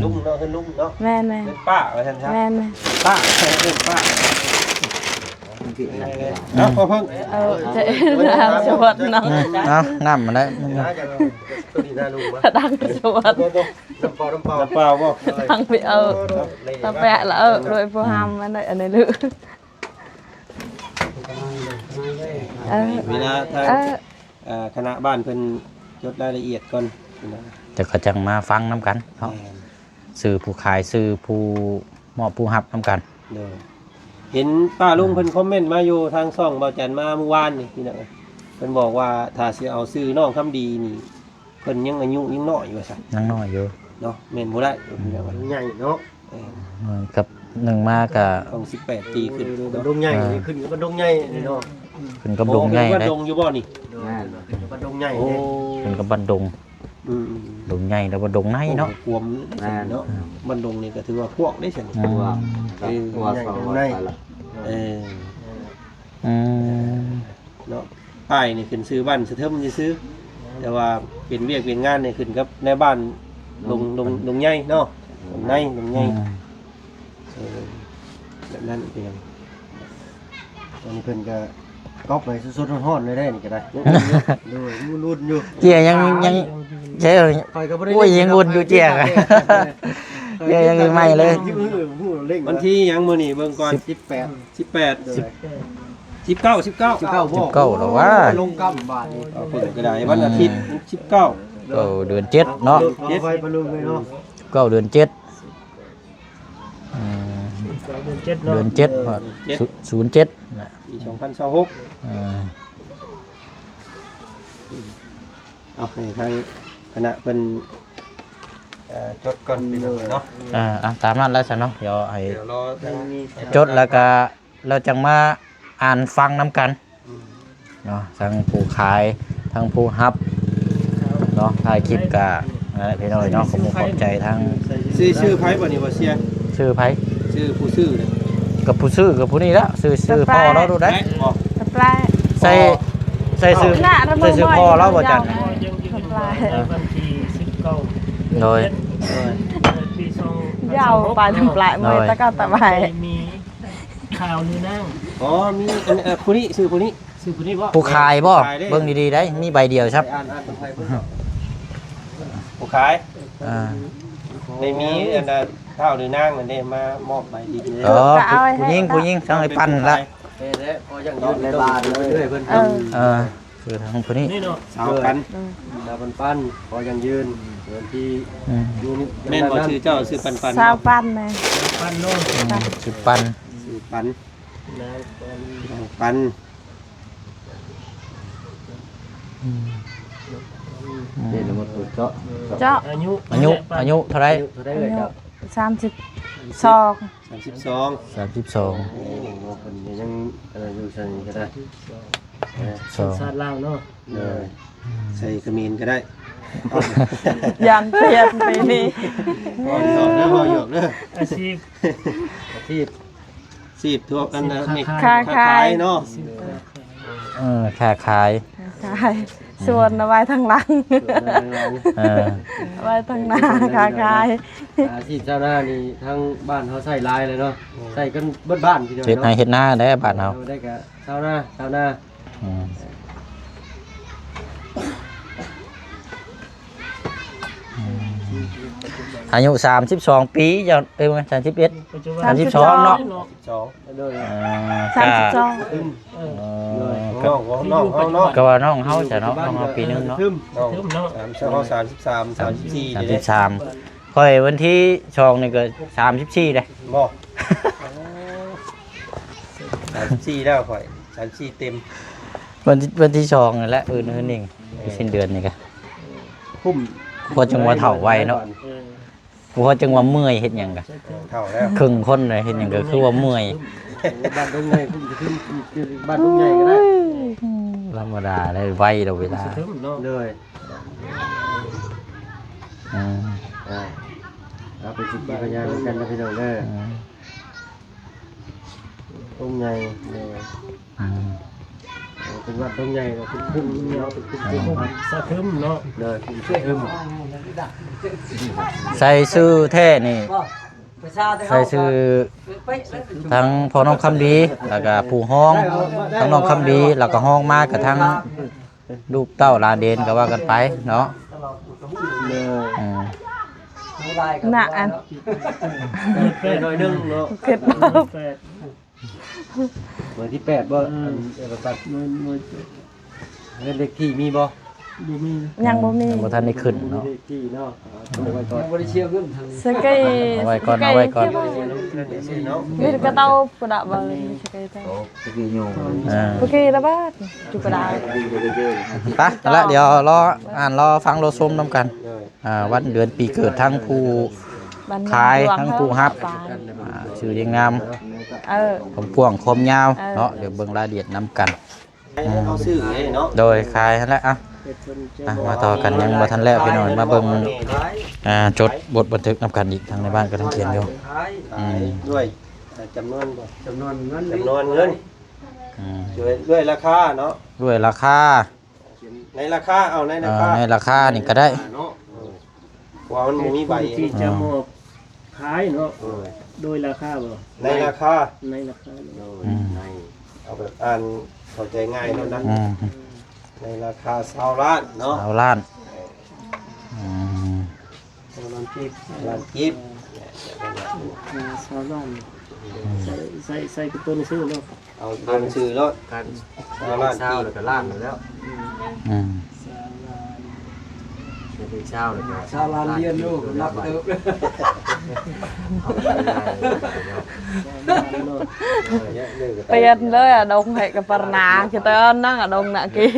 ลุงเนาะเพิ่นลุงเนาะ
แม่น
เงินป้าว่าซั่นครับ
แม่น
ป้าเงินป้า
chị này
เนาะพอเพิ่ง
เจ๊เราชวดน้อง
เอาน้ำมาได้
ตัวนี้น่าลุงบ่
ดังชวด
น้ำเปล่าบ่
ดังไปตะแปะแล้วโดยผู้หามมันได้อันนี้ลึ
เวลาทางคณะบ้านเพิ่นจดรายละเอียดก่อน
จะก็จังมาฟังน้ำกันเนาะซื้อผู้ขายซื้อผู้มอบผู้รับน้ำกัน
เห็นป้าลุงเพิ่นคอมเมนต์มาอยู่ทางช่องเบาจันมาเมื่อวานนี่พี่น้องเพิ่นบอกว่าถ้าสิเอาซื้อน้องคำดีนี่เพิ่นยังอายุยังน้อยอยู่ว่าซั่น
นั่งน้อยอยู่
เนาะแม่นบ่ได้พี่น้องใหญ่เนาะ
กับหนึ่งมากับ
ต้อง18 ปีขึ้น
ดงใหญ่นี่ขึ้นกับดงใหญ่นี่เนาะ
ขึ้นกับดงใหญ่
ว่า
ได้
ดงอยู่บ่นี่
กับดงใหญ่
โอ้
นี่
ขึ้นกับบันดงดงใหญ่แล้วบันดงในเนาะ
กวมเนาะบันดงนี่ก็ถือว่าพวกได้ซั่น
อืม
qua sau là
เออ
อืม
เนาะป้ายนี่ขึ้นซื้อบ้านสะเทิมซื้อแต่ว่าเป็นเวียกเป็นงานนี่ขึ้นกับในบ้านดงใหญ่เนาะดงในดงใหญ่แบบนั้นเป็น
อันนี้เพิ่นก็ก๊อปไปสดๆร้อนๆเลยได้นี่ก็ได้ดูรุ่นอยู่
เจียยังใช่เลย
คอยก็บ่ได้
โอ้ยยังอุ่นอยู่เจียกันเจียยังใหม่เลย
หูเร่ง
วันที่ยังมื้อนี้เบิ่งก่อน
18
19
19บ่
หรอวะ
ลงกำบาทนี่
เอาเปิดก็ได้วันอาทิตย์19
ก็เดือนเจ็ดเนาะ
ขอไฟปลุงเลยเนาะ
ก็เดือนเจ็ดเดือนเจ็ด07นะ
ปี2026เอาให้ทางคณะเป็นจดก่อนพี่น้องเนาะ
ตามนั้นแล้วสิเนาะเดี๋ยวให้
เดี๋ยวรอทาง
จดแล้วก็เราจังมาอ่านฟังน้ำกันเนาะทั้งผู้ขายทั้งผู้รับเนาะถ่ายคลิปก็นั่นแหละพี่น้อยเนาะผมขอบใจทั้ง
ชื่อไผบ่นี่บ่เสีย
ชื่อไผ
ชื่อผู้ชื่อเนี่ย
กับผู้ซื้อกับผู้นี้ละซื้อพ่อเราดูได้
บ่
ตะปลาย
ใส่ซื้อ
หน้าระเบิ
ใส่
ด
ซื้อพ่อเราบ่จัน
ตะปลาย
วันที่19
โดย
ปี2
ยาวไปตะปลายมือตะก็ตะปลาย
มีข่าวนี่นั่ง
อ๋อมีผู้นี้ชื่อผู้นี้
สื่อคนนี้ว่า
ผู้ขายบ่เบิ่งดีๆได้มีใบเดียวครับ
อ่านตรงไทยเพิ่นผู้ขาย
อ่า
ไม่มีอันเท่าหรือนางนั่นเด้มามอบใบดีๆ
ผู้หญิงช่างไอ้ปั้นละ
พอยังยืนในบ้านเลยเพิ่น
คือทางผู้นี้
นี่เนาะ
สาวกัน
ดาวปั้นพอยังยืนเดินที่
แม่นบ่ชื่อเจ้าชื่อปัน
สาวปั้นแม่
ปั้นโลก
ชื่อปั้น
ชื่อปัน
แล้ว
ปัน
đây là một tuổi chó
เจาะ
อายุ
อายุเท่าไหร่
เท่าได้เลยครับ
32
32
32
เพิ่นยังอยู่ซั่นก็ได้
สัญชาติลาวเนาะ
เลยใส่กระมีนก็ได้
ยันเปลี่ยนไปนี่
พอหยอกเด้อพอหยอกเด้อ
อาชีพ
ซีบทั่วกันนะนี่
ค้าขาย
เนาะ
ค้าขาย
ขายส่วนเอาไว้ทางหลัง
เออ
เอาไว้ทางหน้าค้าขาย
อาชีพเจ้าหน้านี่ทั้งบ้านเขาใส่ลายเลยเนาะใส่กันเบิดบ้านทีเดียว
เฮ็ดให้
เนาะ
เฮ็ดหน้าได้บ้านเฮา
ได้กับชาวนาชาวนา
อืมอายุ32 ปีอย่า31
ปัจจุบัน
32เนาะ
12ด้วย
32
น้องเนาะ
ก็ว่าน้องเฮาจะเนาะน้องเฮาปีนึงเนาะ
ทึมน้อง
ทึมเนาะ
33 34
33ค่อยวันที่2นี่ก็34เด้
บ่34แล้วข่อย34เต็ม
วันที่2นั่นแหละอื่นๆนี่สิ้นเดือนนี่ก็
พุ่ม
พอจังว่าเฒ่าไวเนาะพอจังว่าเมื่อยเฮ็ดหยังก็
เท่าแล้ว
ครึ่งคนเลยเฮ็ดหยังก็คือว่าเมื่อย
บ้านดงใหญ่พุ่มจะขึ้นบ้านดงใหญ่ก็ได้
ธรรมดาเลยไวเราเวลา
ทึมเนาะ
เลย
อืม
เอาไปสิกินพยานกันนะพี่น้องเด้อ
อืม
ดงใหญ่เลย
อืม
เป็นวัดดงใหญ่ก็ขึ้นเนาะเป็นขึ้น
สะทึมเนาะ
เลยขึ้นขึ้น
ใส่ชื่อแท้นี่ใส่ชื่อทั้งพ่อน้องคำดีแล้วก็ผู้ห้องทั้งน้องคำดีแล้วก็ห้องมากับทั้งลูกเต้าหลานเดนก็ว่ากันไปเนาะ
เลย
อืม
น่ะอัน
แปดหน่อยนึงเนาะ
เกิดมา
แปด
เบอร์ที่8บ่ตัดเงินเด็กที่มีบ่
บ่มี
ยังบ่มี
บ่ทันได้ขึ้นเนาะ
เด็กที่เนาะเอาไว้ก่อน
บ่ได้เชียร์เงินทาง
สกาย
เอาไว้ก่อนเอาไว้ก่อน
เนาะ
มีกระเตาประดับบ่เลยสกายเตา
อ่า
โอเคแล้วบ้านจุกระดาษ
ไปแล้วเดี๋ยวรออ่านรอฟังรอชมนํกันวันเดือนปีเกิดทั้งผู้
บ้น
ขาย
หลว
ทั้งผู้ฮับ
ปลาย
ชื่อเรียงงาม ผมพ่วงคมยาวเนาะเดี๋ยวเบิ่งรายละเอียดนํกัน
เอาซื้อเนาะ
โดยคายนั่นแหละมาต่อกันยังบ่ทันแล้วพี่น้องมาเบิ่งจดบทบันทึกนํกันอีกทางในบ้านก็ต้องเขียนอยู่อืม
ด้วยจำนวนบ่
จำนวนเงิน
จำนวนเงิน
อืม
ด้วยราคาเนาะ
ด้วยราคา
ในราคาเอาในราคา
ในราคานี่ก็ได้
เนาะว่ามันบ่มีใบ
ที่จะมอบขายเนาะโดยราคาบ่
ในราคา
ในราคาเนาะ
อืม
เอาแบบอ่านเข้าใจง่ายเท่านั้น
อืม
ในราคา20ล้านเนาะ
เอาล้านอืม
ล้านกิฟ
ชาวบ้านใส่กระตุ้นซื้อเนาะ
เอาตัวหนังสือแล้วการล้านกิฟแล้วก็ล้านแล้ว
อืม
เป็นเช้าเลยครับ
ชาวลานเรียนอยู่รับเติบ
เปลี่ยนเลยอ่ะดงให้กับปรนาคือตอนนั่งอ่ะดงน่ะกี้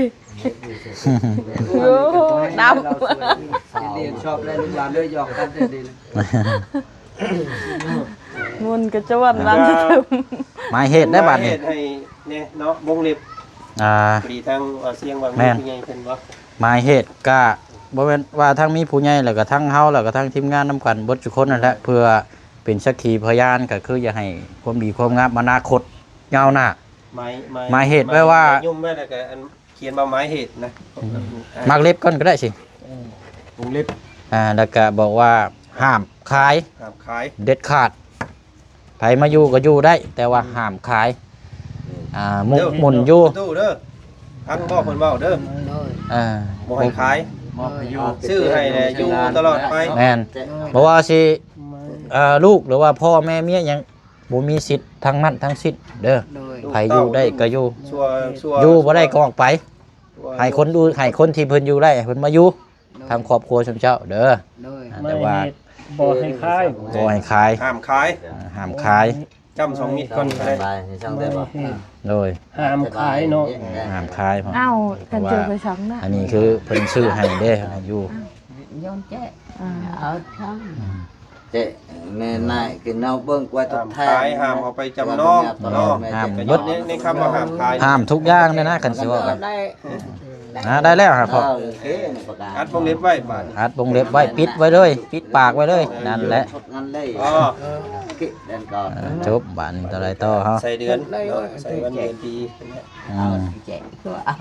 โอ้ดำ
เรียนชอบเล่นลูกหลานเลยหยอกกันแต่ดี
มุนกระจวนรันทึม
หมายเหตุได้บัดนี้
ให้เนี่ยเนาะวงเล็บ พอดีทางเสียงบางมีผู้ใหญ่เพิ่นว่า
หมายเหตุก็บ่แม่นว่าทั้งมีผู้ใหญ่แล้วก็ทั้งเฮาแล้วก็ทั้งทีมงานนํกันเบิดทุกคนนั่นแหละเพื่อเป็นสักขีพยานก็คืออยากให้ความดีความงามอนาคตยาวหน้า หมายเหตุไว้ว่า
ยุ่มไว้แล้วก็อันเขียนว่าหมายเหตุนะ
มักเล็บก่อนก็ได้สิ
วงเล็บ
แล้วก็บอกว่าห้ามขาย
ห้ามขาย
เด็ดขาดไผมาอยู่ก็อยู่ได้ แต่ว่าห้ามขายหมุนอยู่
ตู้เด้อพังบ่เพิ่นเว้าเด้อ
อ่า
บ่ให้ขายซื้อให้แหละอยู่ตลอดไป
แม่นบอกว่าสิลูกหรือว่าพ่อแม่เมียหยังบ่มีสิทธิ์ทั้งนั้นทั้งสิ้นเด้อไผอยู่ได้ก็อยู่
ชัว
อยู่บ่ได้ก็ออกไปให้คนดูให้คนที่เพิ่นอยู่ได้เพิ่นมาอยู่ทางครอบครัวชมเจ้าเด้อแต่ว่า
บ่ให้ขาย
บ่ให้ขาย
ห้ามขาย
ห้ามขาย
จำ2มิตรก่อนก็ได้
โดย
ห้ามขายเนาะ
ห้ามขายพ่อ
เอ้ากันเจอไปสองน่ะ
อันนี้คือเพิ่นซื้อให้เด้ให้อยู่
ย้อนแจ้
อ่า
เอาทั้ง
แ
เจ๊แม่นายกินเอาเบิ่งกว่าตกแท้
ขายห้ามเอาไปจำนองเนาะ
ห้าม
ก็
เบิ
ยึ
ด
ดในคำว่าห้ามขาย
ห้ามทุกอย่างเลยนะคันสิว่ากัน
ได้
ได้แล้วครับพ่อ
โอเคนี่ประกาศ
อัดวงเล็บไว้บาดนี้
อัดวงเล็บไว้ปิดไว้เลย ปิดปากไว้เลยนั่นแหละ
นั่นเลย
อ๋อ
กิเดินก่อน
จบบ้านนี้ต่อไรต่อเฮา
ใส่เดือนเนาะใส่วันเดือนปี
แจกก็เอา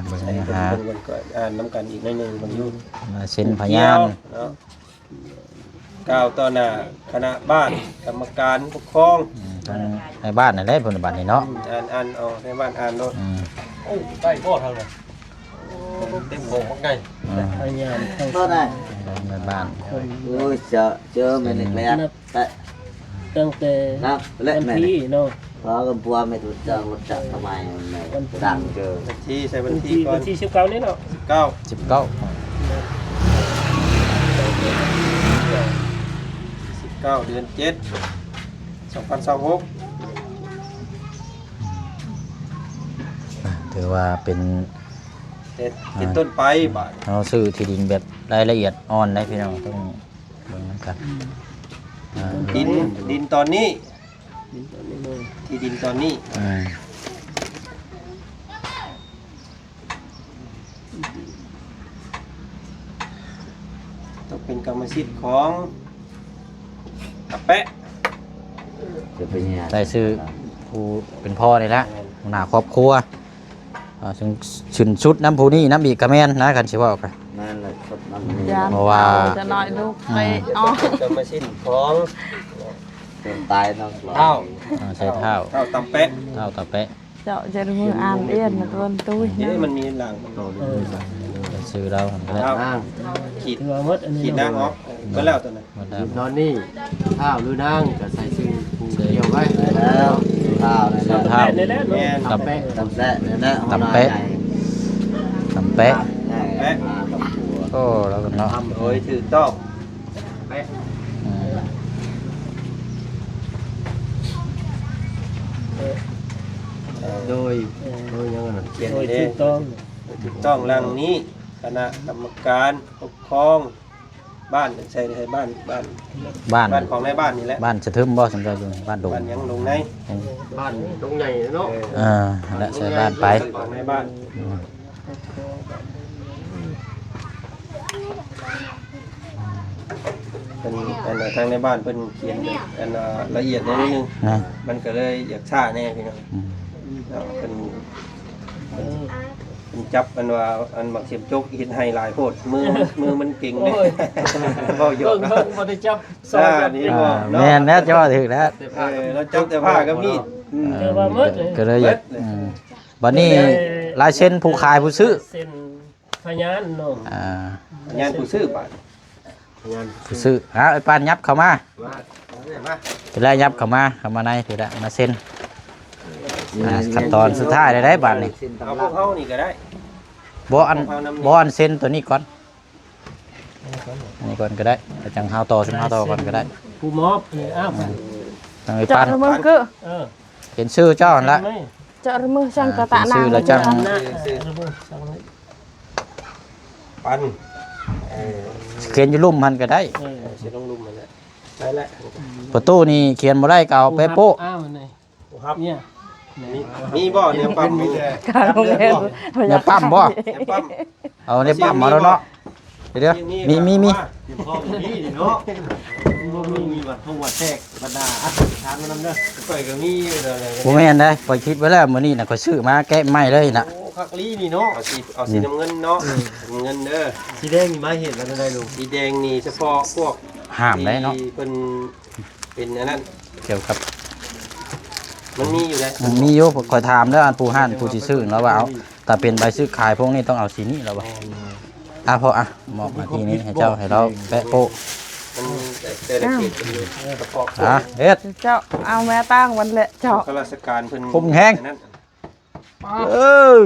เบิ่ง
ใส่
นะ
เป็น
ฮะ
วันก่อนอ่านน้ำกันอีกหนิดนึงบางยุ่ง
มาเซ็นพยาน
เนาะกล่าวต่อหน้าคณะบ้านกรรมการปกครอง
ทางในบ้านนั่นแหละปัจจุบันนี้เนาะ
อ่านเอาในบ้านอ่านโน้ต
อืม
โอ้ได้บ่ทางนั้นเต็มโป่งมักไง
พยายามเข้า
ก็ได้
ในบ้าน
โอ้ยเจอแม่เล็กแม่แต่
ตั้งแต่
นับเล่น
วัน
แม่
ที่เนาะ
เพราะกันพัวไม่ถูกจังรถจักรทำไมมันดังเจอ
บัญชีใส่บั
วั
ญ
น
ชี
ที่
ก่อ
วัน นที่19นี่เนาะ
9
19
19เดือน7 2026
ถือว่าเป็น
เป็นต้นไปบาท
เราซื้อที่ดินแบบรายละเอียดอ่อนได้พี่น้องต้องเบิ่งนำกันอ่า
ดินตอนนี้
ดินตอนนี้เนาะ
ที่ดินตอนนี้
อืม
ต้องเป็นกรรมสิทธิ์ของตะแปะ
จะเป็นยังไง
ได้ซื้อผู้เป็นพ่อนี่แหละหัวหน้าครอบครัวซึ่งชุนชุดน้ำผู้นี้น้ำอีกกระแมนนะกันสิเว่ากัน
นั่นแหละครับนั่นนี่
ยาน
เพราะว่า
จะน้อยลูกไปอ๋อ
กรรมสิทธิ์ของ
เป็นตายน้อง
เท้า
ใช้เท้า
เท้าตะแปะ
เท้าตะเปะ
เจ้าจะมืออ่านเอียนมาตัวตุ้ย
นี่
นะ
มันมีหลังมัน
ซื้อเราทำได้
เท้าขีด
ถือว่าหมดอันนี้
ขีดนางออกก็แล้วตัวนั้น
หมดได้
ตอนนี้ข้าวหรือนางก็ใส่ชื่อผู้เกี่ยวไว้
แล้วข้าวนั่นแหละ
เท้า
นี่แหละเนาะ
แม่น
ตะเปะ
ตำแซ่นั่นแหละ
ตำเป๊ะ ตะเปะ
แป๊ะมากับผัว
โอ้แล้วกันเนาะ
โดยถือต้อง
อืม
โดยยังไง
เขียน
โดย
เอ
ถู
ง
กต้อง
ถูกต้องหลังนี้คณะกรรมการปกครองบ้านใช่ให้บ้านบ้าน
บ้าน
บ้านของในบ้านนี่แหละ
บ้านจะทึมบ่สำหรับอยู่บ้านดง
บ้านยังลงใน
บ้านตรงใหญ่เนาะ
และใช้บ้านไป
ของในบ้าน
อืม
เป็นทางในบ้านเป็นเขียนเป็นละเอียดนิดนึง
นะ
มันก็เลยอยากช้าแน่พี่น้อง
อืม
แล้วเป็นจับมันว่าอันบักเสียบจกเห็นให้หลายโพดมือมันเก่งเลยเว้าหยอก
เบิ่งบ่ได้จับซอ
ซ่าย
แบบ
นี่
นี้
บ่
แม่นแล้วจะว่าถึงแล้ว
เราจับแต่ผ้ากับมีด
เออว่าหมดเลย
ก็เลยอยากบัดนี้ลายเส้นผู้ขายผู้ซื้อ
เส้นพยานเนาะ
งานผู้ซื้อป่ะ
ผู้ซื้อไอ้ปานยับเข้ามา
มา
ถือได้ยับเข้ามาในถือได้มาเส้นขั้นตอนสุดท้ายได้บัดนี้
เอาพวกเฮานี่ก็ได้
บ่อันเส้นตัวนี้ก่อนอันนี้ก่อนก็ได้แล้วจังเฮาต่อชุมเฮาต่อก่อนก็ได้
ผู้มอบนี่อ้าว
ทางไอ้
เจ้า
ปาน
มือก็
เออ
เห็นชื่อเจ้าหั่นละ
ไม่
เจ้ามือช่างกระตะนาง
ซื้อแล้วจัง
นะระเบิดสั่งเลย
ปัน
เขียนอยู่ลุ่มมันก็ได้
เออ
สิลงลุมมันแหละได้แล้ว
ประตูนี่เขียนบ่ได้ก็เอาไปโป๊ะ
อ้าวมันนี่
ครับ
เนี่ย
มีบ่เนี่ยปั๊มมีแต่
การโรงเรียน
เนี่ยปั๊มบ่
เนี่ยปั๊ม
เอาในปั๊มมาแล้วเนาะเดี๋ยวมี
พ่อมีนี่เนาะมีวัดทงวัดแทกบรรดาอัฐทานมานำเด้อ
ข่อยก็มีอะไร
บ่แม่นได้ข่อยคิดไว้แล้วมื้อนี้น่ะข่อยซื้อมาแกะไม้เลยน่ะ
โอ้คักลีนี่เนาะ
เอาสีน้ำเงินเนาะเงินเด้อ
สีแดงนี่มาเห็นแล้วได้ลุง
สีแดงนี่เฉพาะพวก
ห้ามได้เนาะ
ที่เป็นอันนั้น
เกี่ยวกับ
มันมีอยู่แล้ว
มีอยู่ข่อยถามแล้วอันผู้ห้านผู้สิซื้อแล้วว่าเอาถ้าเป็นใบซื้อขายพวกนี้ต้องเอาสีนี้แล้วว่าพอมอบมาทีนี้ให้เจ้าให้เราแปะโป๊ะ
มันแต่ละเขตเป็นอยู่เฉพาะพวก
เฮ็ด
เจ้าเอาแม่ตั้งวันแหละเจ้า
ข้าราชการเพิ่น
ผมแห้ง
อันนั้น
เออ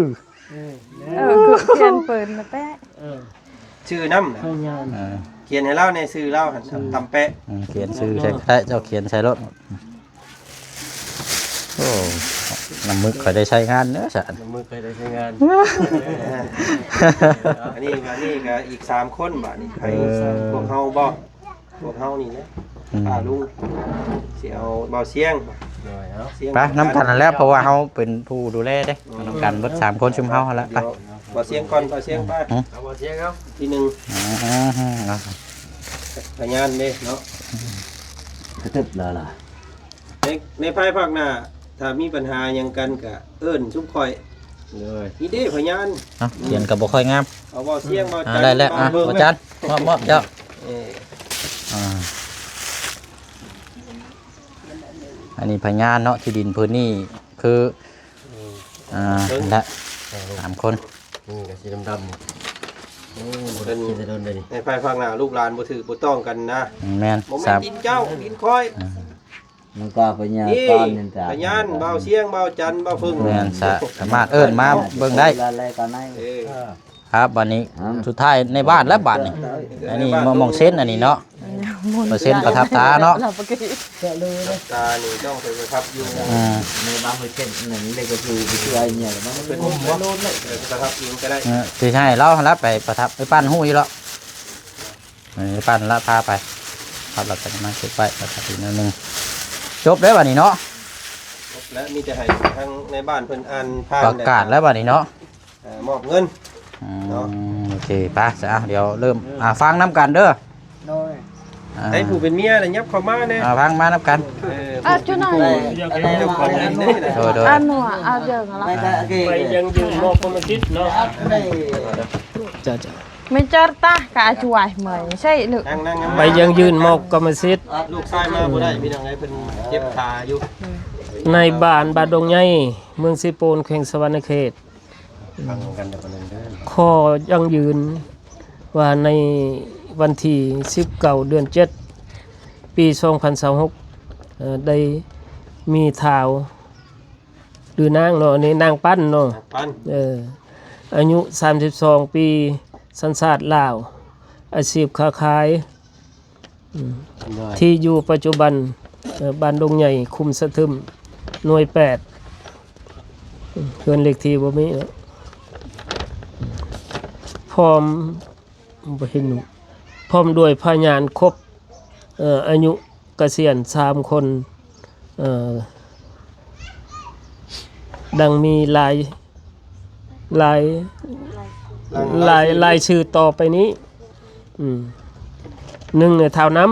คือเขียนปืนมาแปะ
เออ
ชื่อน้ำนะ
พยาน
เขียนให้เล่าในชื่อเล่าหันทำแปะ
เขียนซื้อใช่ได้เจ้าเขียนใส่รถโอ้น้ำมึกข่อยได้ใช้งานเนื้อสัน
มือเคยได้ใช้งาน
อันนี้ก็อีก3คนบาดนี้ใครพวกเฮาบ่ พวกเฮานี่นะป้าลุงสิเอาเบาเสียงเสียง
ไปน้ำกันนั่นแหล้วเพราะว่าเขาเป็นผู้ดูแลเด้น้ำกันเบิด3 คนชุมเฮาหั่นแหล้วไป
เบาเสียงก่อนเบาเสียงป้าเอาเบาเสียงเอาทีหนึงพยานเด้เนาะ
กระตึบเลยล่ะ
ในภายภาคหน้าถ้ามีปัญหาหยังกันก็เอิ้นซุมข่อยเลยนี่เด้พยาน
เขียนก็บ่ค่อยงาม
เอาเบาเสียงเบาจัน
ได้แล้วอาจารย์มอบเจ้า
เออ
อันนี้พญานเนาะที่ดินพื้นนี่คือนั่นแหละ3 คน
นี่ก็สีดำๆโอ้บ่ได้กินแต่โดนเลยนี่
ในภายภาคหน้าลูกหลานบ่ถือบ่ต้องกันนะ
แม่น
บ่แม่นดินเจ้าดินค่อย
มันก็พญา
นี่
ตอนนี่จ้ะ
พยานเบาเสียงเบาจันเบาฟึ่ง
แม่นสามารถเอิ้นมาเบิ่งได้
อะไรตอนไหน
เออ
ครับบัดนี้สุดท้ายในบ้านและบัดนี้อันนี้มองเส้นอันนี้เนาะเปอร์เซ็นต์ประทับตาเนาะ
ตานี่ต้องไปประทับอยู่
ในบ้านเพื่อนหนึ่งเด็กก็คือไปช่วยเนี่ยมัน
เป็นมุมโน้นเลยประทับอยู่ก็ได้
สิให้เรารับไปประทับไปปั้นหู้อยู่แล้วปั้นละพาไปครับเราจะมาเก็บไว้ประทับอีกนิดนึงจบแล้วบัดนี้เนาะ
และมีแต่ให้ทางในบ้านเพิ่นอ่านผ่าน
ประกาศแล้วบัดนี้เนาะ
มอบเงิน
โอเคไปซะเดี๋ยวเริ่มฟังน้ำกันเด้อ
โดย
ให้ผู้เป็นเมียน่ะยับเข้ามาแน่
ฟังมาน้ำกัน
จุไหน
เจ้าของเงินได้นะ
โดย
หนูเจอกัน
ไม่
แล้ว
ได้
ไปยังยืนมอบความคิดเนาะ
ไม่เจอตากะช่วยเหมยใช่หรือ
นั่ง
ไปยังยืนมอบกรรมสิทธิ์
ลูกชายมาบ่ได้มีทางไหนเพิ่นเจ็บขาอยู่
ในบ้านบาดดงใหญ่เมืองสิโปนแขวงสวรรณเขต
ฟังกันแต่คนนึงเด้อ
ข้อยังยืนว่าในวันที่19เดือน7ปี2026ได้มีข่าวหรือนางเนาะนี่นางปั้นเนาะ
ปัน
อายุ32 ปีสัญชาติลาวอาชีพค้าขายที่อยู่ปัจจุบันบ้านดงใหญ่คุมสะทึมหน่วย8เพื่อนเลขที่บ่มีเนาะพร้อมบ่เห็นหนูพร้อมด้วยพยานครบอายุเกษียณ3 คนดังมีลายชื่อต่อไปนี้1เนี่ยเท่าน้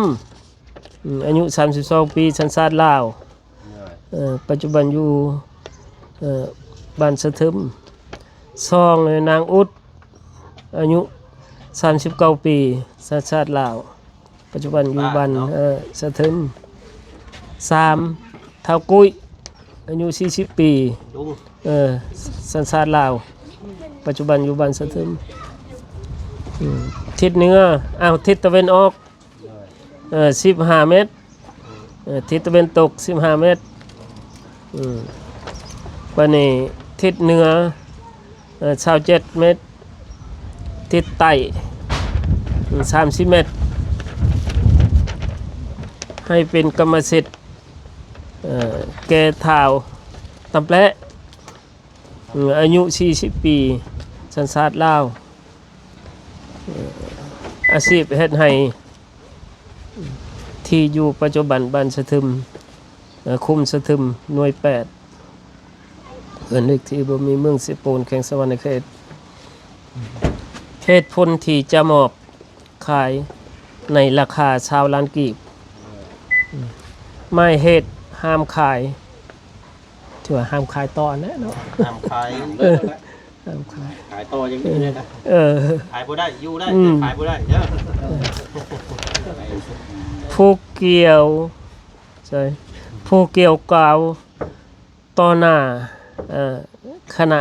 ำอายุ32 ปีสัญชาติลาวปัจจุบันอยู่บ้านสะทึม2เนี่ยนางอุดอายุ39 ปีสัญชาติลาวปัจจุบันอยู่บ้านสะทึม3เท่ากุ้ยอายุ40 ปี
ลุง
สัญชาติลาวปัจจุบันอยู่บ้านสะทึมทิศเหนือทิศตะวันออก15 เมตรทิศตะวันตก15 เมตรวันนี้ทิศเหนือ27 เมตรทิศใต้30 เมตรให้เป็นกรรมสิทธิ์แก่เท้าตำแปะอายุ40 ปีสัญชาติลาวอาชีพเฮ็ดให้ที่อยู่ปัจจุบันบ้านสะทึมคุมสะทึมหน่วย8เอิ้นเลขที่บ่มีเมืองสิโปนแขวงสวรรณเขตเหตุผลที่จะมอบขายในราคาชาวล้านกีบไม่เหตุห้ามขายถือว่าห้ามขายต่อนะเนาะ
ทำขายเลิกแล้ว
ห้ามขาย
ขายต่ออย่างนี้เลยนะ ขายบ่ได้อยู่ได้ขายบ่ได้เด้อ
ผู้เกี่ยวใช่ผู้เกี่ยวกล่าวต่อหน้าคณะ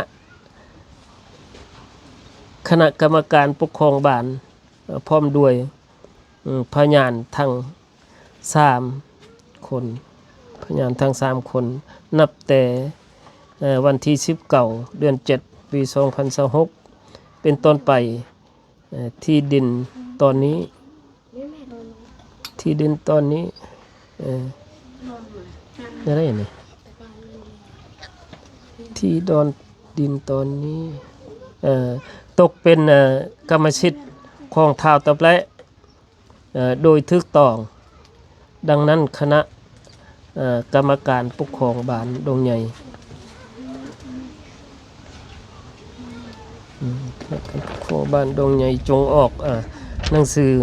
กรรมการปกครองบ้านพร้อมด้วยพยานทั้ง3 คนพยานทั้ง3 คนนับแต่วันที่19เดือน7ปี2026เป็นต้นไปที่ดินตอนนี้อะไรนี่ที่ดอนดินตอนนี้ตกเป็นกรรมสิทธิ์ของท้าวตะแปะ โดยถูกต้องดังนั้นคณะกรรมการปกครองบ้านดงใหญ่ปกครองบ้านดงใหญ่จงออกหนังสือ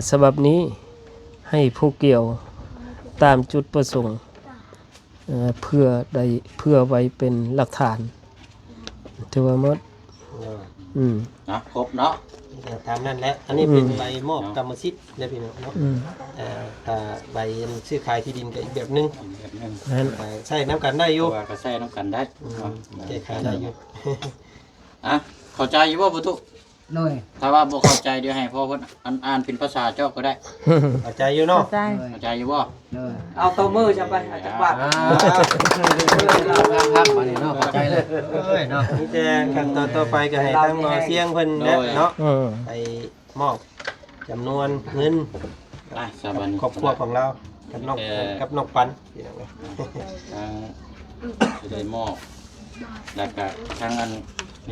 ฉบับนี้ให้ผู้เกี่ยวตามจุดประสงค์เพื่อไว้เป็นหลักฐานถือว่าหมด
นะครบเนาะ
ตามนั้นแหละอันนี้เป็นใบมอบกรรมสิทธิ์ได้พี่น้องเนาะถ้าใบซื้อขายที่ดินก็อีกแบบนึงใช่น้ำกันได้อยู่
ว่าก็ใส่น้ำกันได้
แก้ไขได้อยู่
อ่ะเข้าใจอยู่บ่ปุตุ
หน่อย
ถ้าว่าบ่เข้าใจเดี๋ยวให้พ่อเพิ่นอ่านเป็นภาษาเจ้าก็ได้
เข้าใจอยู่เนาะ
ใจ
เข้าใจอยู่บ่
เอาตัวมือจะไปจักบาท
ครับมานี่เนาะเข้าใจเลยเนาะ
นี่แต่ขั้นตอนต่อไปก็ให้ทางหมอเสียงเพิ่นเนาะไปมอบจำนวนเงิน
ได้สบาย
ครอบครัวของเรากับนกปัน
จะได้มอบแล้วก็ทางอัน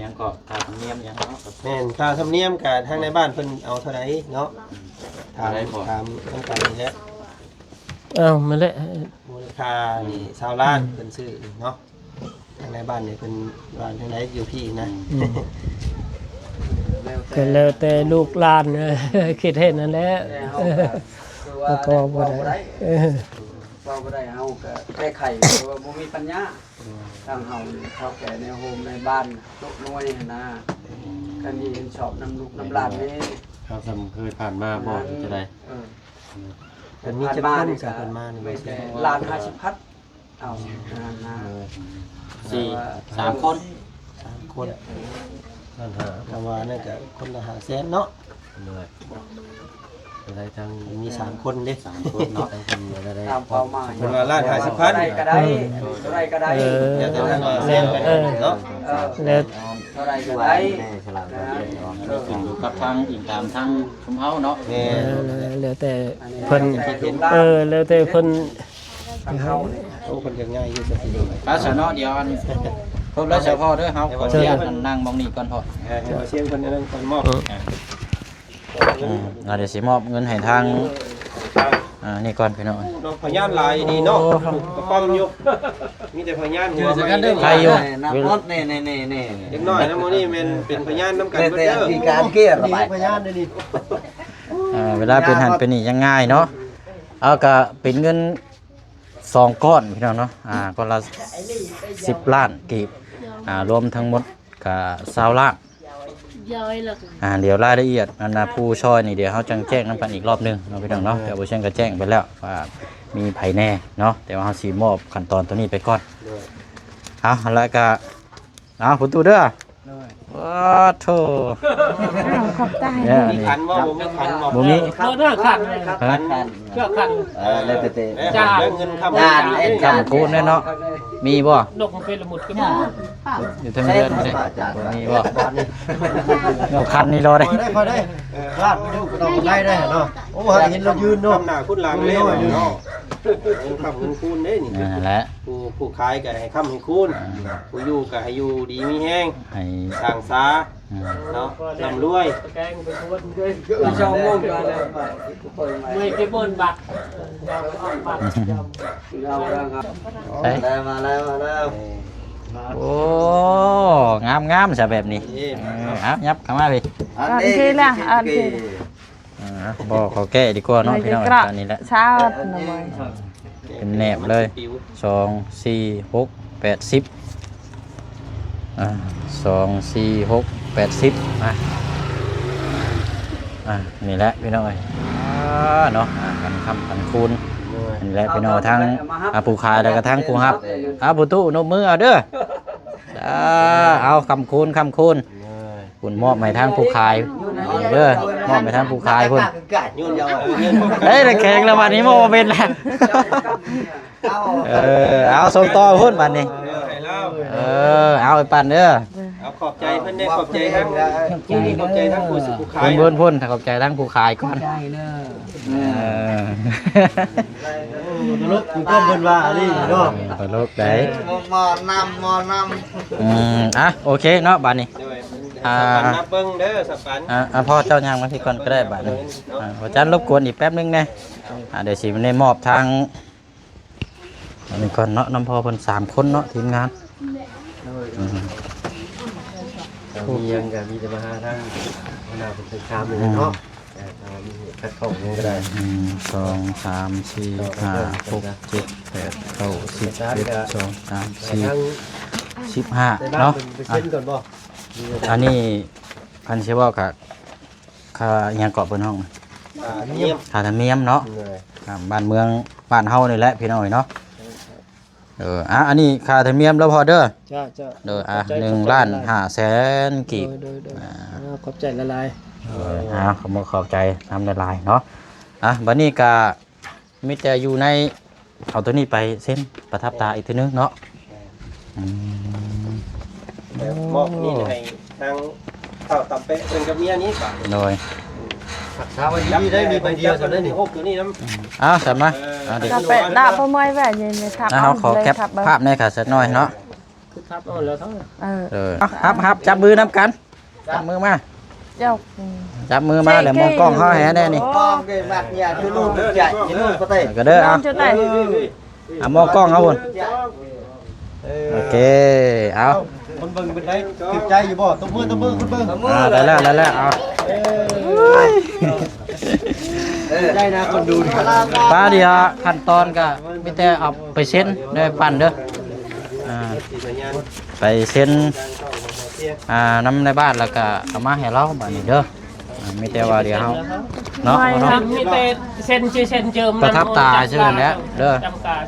ยังก็ค่าธรรมเนียมยังเนาะ
แม่นค่าธรรมเนียมกับทางในบ้านเพิ่นเอาเท่าไหร่เนาะถามต้องการนี่แหละ
มาแล้ว
มูลค่านี่20 ล้านเพิ่นซื้อเนาะทางในบ้านนี่เพิ่นบ้านทางไหนอยู่พี่นะ
ก็แล้วแต่ลูกหลานคิดเห็นนั่นแหละก็บ่ได้
เราบ่ได้เฮาก็แก้ไขเพราะว่าบ่มีปัญญาทางเฮาเขาแก่ในโฮมในบ้านตกน้อยนะกันนี่เห็นชอบน้ำลูกน้ำหลานนี่
ครับสำเคยผ่านมาบ่จะได้
เพิ่นมีจะบ้านนี่เพิ่นมานี่
ไม่ใช่หลาน50พัดเอานะ
3 คน
3 คนนั่นหาคำว่านั่นก็คนละ500,000เนาะ
เลยจะได้ทั้ง
มี3 คนเด้
3 คนเนาะ
ทั้งคนจะได้
ตามเป้าหมาย
เพิ่นว่าล้าน50,000
ได้ก็ได้เท่าไรก็ได้
เดี๋ยวจะทางเสียงกันเนาะ
แล้ว
เท่าไรก็ได้
ขึ้นอยู่กับทางอิงตามทางชุมเฮาเนาะ
แม่
แล้วแต่เพิ่นแล้วแต่เพิ่น
ทางเฮาเนี่ย
โอ้คนจะง่ายอยู่สักที
ภาษาเนาะเดี๋ยวอันครบแล้วเฉพาะเด้อเฮาขออนุญาตนั่งมองนี่ก่อนพอ
เสียงคนนั้นคนมอบ
เดี๋ยวสิมอบเงินให้ทางนี่ก่อนพี่น้อง
น้องพญานลายดีเนาะกระป้อมอยู่มีแต่พญานหัวไม่ได้
ใครอยู่
น้ำรถนี่
เด็กน้อยนะโมนี่เป็นพญานน้ำกันเด้อ
มีการเกลียด
มีพยานได้นี่
เวลาเป็นหันเป็นนี่ยังง่ายเนาะเอาก็เป็นเงิน2 ก้อนพี่น้องเนาะก้อนละ10 ล้านกีบรวมทั้งหมดก็20 ล้านเดี๋ยวรายละเอียดผู้ช่วยนี่เดี๋ยวเขาจังแจ้งน้ำกันอีกรอบนึงเนาะพี่น้องเนาะแต่ผู้ช่วยก็แจ้งไปแล้วว่ามีไผแน่เนาะแต่ว่าเขาสีมอบขั้นตอนตัวนี้ไปก่อนแล้วก็ประตูเด้อว้าโถ
ขอบใจ
มีขันว่าบ่มีขันบอก
บ่มี
เขาหน้าขัน
ขัน
เชือกขัน
เลยเตะ
จ้าเงินคำ
คำคูณแน่เนาะมีบ่
นกมันเป็นละมุดก็มี
อยู่ทางเรือนนี่มีบ่เงาคันนี่รอได้
พอได้ลาดไปดูเราได้เนาะโอ้เห็นเรายืนเนาะ
คำหน้าคุณหลังเลยเนาะเงินคำเงินคูณเด้นี่
นั่นแหละ
ผู้ขายก็ให้คำให้คูณผู้อยู่ก็ให้อยู่ดีมีแห้ง
ให้
สร้างสาเนาะร่ำรวย
แกงไปทวนด้วย
ๆชอบงงกันเลย
ไม่กี่บนบัตร
เราครับ
เอ้ย
มาแล้ว
โอ้งามซะแบบนี้ยับเข้ามาพี่
อ่านทีละอ่านที
บ่ขอแก้ดีกว่าเนาะพี่น้องตอนนี้แหละ
เช้าหน่อย
เป็นแหนบเลย2 4 6 8 10 2 4 6 8 10นี่แหละพี่น้องเนาะกันคำกันคูณนี่แหละพี่น้องทั้งผู้ขายแล้วก็ทั้งผู้รับผู้ตู้นบมือเอาเด้อเอาคำคูณคุณมอบให้ทางผู้ขายเด้อมอบให้ทางผู้ขายพุ่น
ยุ่นยาวเงิน
เฮ้ยแข็งแล้วบัดนี้มอบเป็นแล้วเอาส่งต่อพุ่นบัดนี้
ให้เล่า
เอาไปปั่นเด้อ
เอาขอบใจเพิ่นได้ขอบใจทั้งขอบใจทั้งผู้สุขขาย
พุ่นขอบใจทั้งผู้ขายก่อน
ตลกอยู่ก้มบนว่านี่เนาะ
ตลกได้
มอนำ
โอเคเนาะบัดนี้
ด้วย สับปันนับเบิ้งเด้อสับปัน
พ่อเจ้ายางมาที่ก่อนก็ได้บัดนี้อาจารย์รบกวนอีกแป๊บนึงแน่เดี๋ยวสิมันได้มอบทางอันนี้ก่อนเนาะน้ำพ่อเพิ่น3คนเนาะทีมงาน
มียังก็มีแต่มาหาทางหัวหน้าเป็นคามเลยเนาะมีคัดเข้ายังก็ได้
1 2 3 4 5 6 7 8 9 10 11 12 13
ทาง
14 15เนาะ
ไปเซ็นก่อนบ่
อันนี้พันเชว่ากับค่าอิหยังเกาะบนห้อง
เยี่ยม
ค่าธรรมเนียมเนาะบ้านเมืองบ้านเฮานี่แหละพี่น้อยเนาะอันนี้ค่าธรรมเนียมแล้วพอเด้อ
จ้าจ้า
1,500,000 กีบ
โดยขอบใจละลาย
ขอบขอบใจทำละลายเนาะบัดนี้ก็มิแต่อยู่ในเอาตัวนี้ไปเส้นประทับตาอีกทีนึงเนาะ
มอบนี่ให้ทางข้าวตำเป๊ะเป็นกับเมียนี้ป่ะ
โดย
ถามว่าดีได้มีใบเดียวเท่านั้นนี่
หกตัวนี้น้ำ
สามมาเด็ก
จะไปด่าพ่อมวยแหวนยังทับ
เขาขอ
เลย
แคป
ทับเบอ
ภาพ
ร์
ในค่ะสักหน่อยเนาะ
คือทับเอาแล้วทั้ง
ครับจับมือน้ำกันจับมือมา
เจ้า
จับมือมาเดี๋ยวมองกล้องเขาแห่แน่นี่
con cái mặt nhà cứ luôn chạy cứ luôn có thể
ก็เด้อเอา
เจ้าไหน
มองกล้องเขาบุญโอเคเอา
คนเบิ่งเป็นไรติดใจอยู่บ่ตบมือคนเบิ่ง
ได้แล้วเอา
ใจนะคนดูนี่
ป้าเดี๋ยวขั้นตอนก็มีแต่เอาไปเซ็นได้ปั่นเด้อไปเซ็นน้ำในบ้านแล้วก็เอามาให้เราบ้านนี้เด้อมีแต่ว่าเดี๋ยวเขาเนาะ
มีแต่เซ็นชื่อเซ็นเจิม
ประทับตาชื่อแล้วเด้อ
จำการ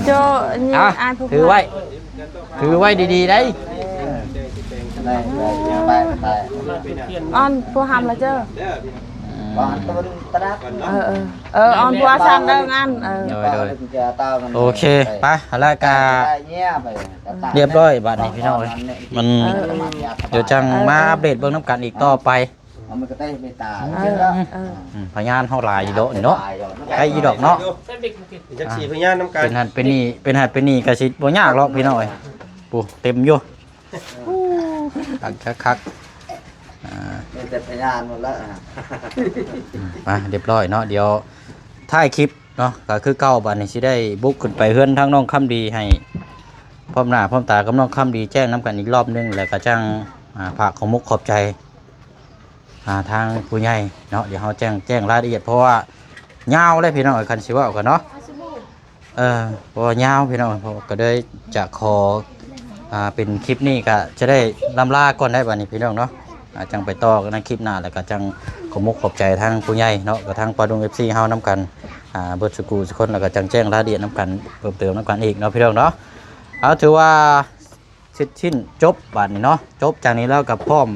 เจ้านี่
เอา
อ่านผู้
ถือไว้ดีๆได้
này này này
อ่อนผู้ทำแล้วเจ้า
còn tôi ta đáp
อ่อนผู้สั่งเด้องาน
โอเคไปแล้วก็
nhé vậy
เรียบร้อยบัดนี้พี่น้องมันเดี๋ยวจังมาอัปเดตเบื้องน้ำกันอีกต่อไป
mình có tay về tà
พยานเฮาหลายอยู่โดนี่เนาะไอ้อีดอกเนาะ
เส้นบิ๊ก
จักสีพยานน้ำกัน
เป็นหันเป็นนี่ก็สิบ่ยากหรอกพี่น้อยปูเต็มอยู่คัก
mình tập thời gian một lỡ
มาเรียบร้อยเนาะเดี๋ยวท้ายคลิปเนาะก็คือเก่าบัดนี้สิได้บุกขึ้นไปเฮือนทางน้องคำดีให้พร้อมหน้าพร้อมตากับน้องคำดีแจ้งน้ำกันอีกรอบนึงแล้วก็จังฝากของมุกขอบใจทางผู้ใหญ่เนาะเดี๋ยวเขาแจ้งรายละเอียดเพราะว่ายาวเลยพี่น้องคันสิว่ากันเนาะเพราะว่ายาวพี่น้องก็เลยจะขอเป็นคลิปนี้ก็จะได้ลำลาก่อนได้บัดนี้พี่น้องเนาะจังไปต่อกันในคลิปหน้าแล้วก็จังขอมุกขอบใจทางผู้ใหญ่เนาะกับทางปาดุง FC เฮานํกันเบิดสกูทุกคนแล้วก็จังแจ้งรายละเอียดนํกันเพิ่มเติมนํกันอีกเนาะพี่น้องเนาะเอาถือว่าเสร็จสิ้นจบบัดนี้เนาะจบจากนี้แล้วกับพร้อม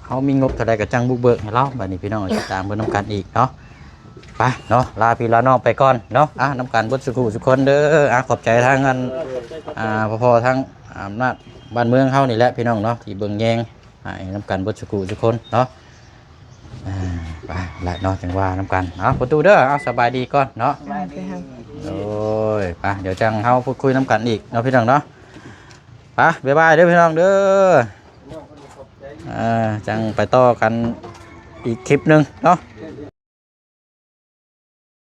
เขามีงบเท่าใดก็จังบุกเบิกให้เราบัดนี้พี่น้องติดตามเบิ่งนํกันอีกเนาะไปเนาะลาพี่ลาน้องไปก่อนเนาะนํกันเบิดสกูทุกคนเด้อขอบใจทางกันพ่อๆทางอำนาจบ้านเมืองเฮานี่แหละพี่น้องเนาะที่เบิ่งแยงน้ำกันบดสกูทุกคนเนาะไปละเนาะจังว่าน้ำกันประตูเด้อสบายดีก่อนเนาะโอ้ยไปเดี๋ยวจังเฮาพูดคุยน้ำกันอีกเนาะพี่น้องเนาะไปบ๊ายบายเด้อพี่น้องเด้อจังไปต่อกันอีกคลิปหนึ่งเนาะ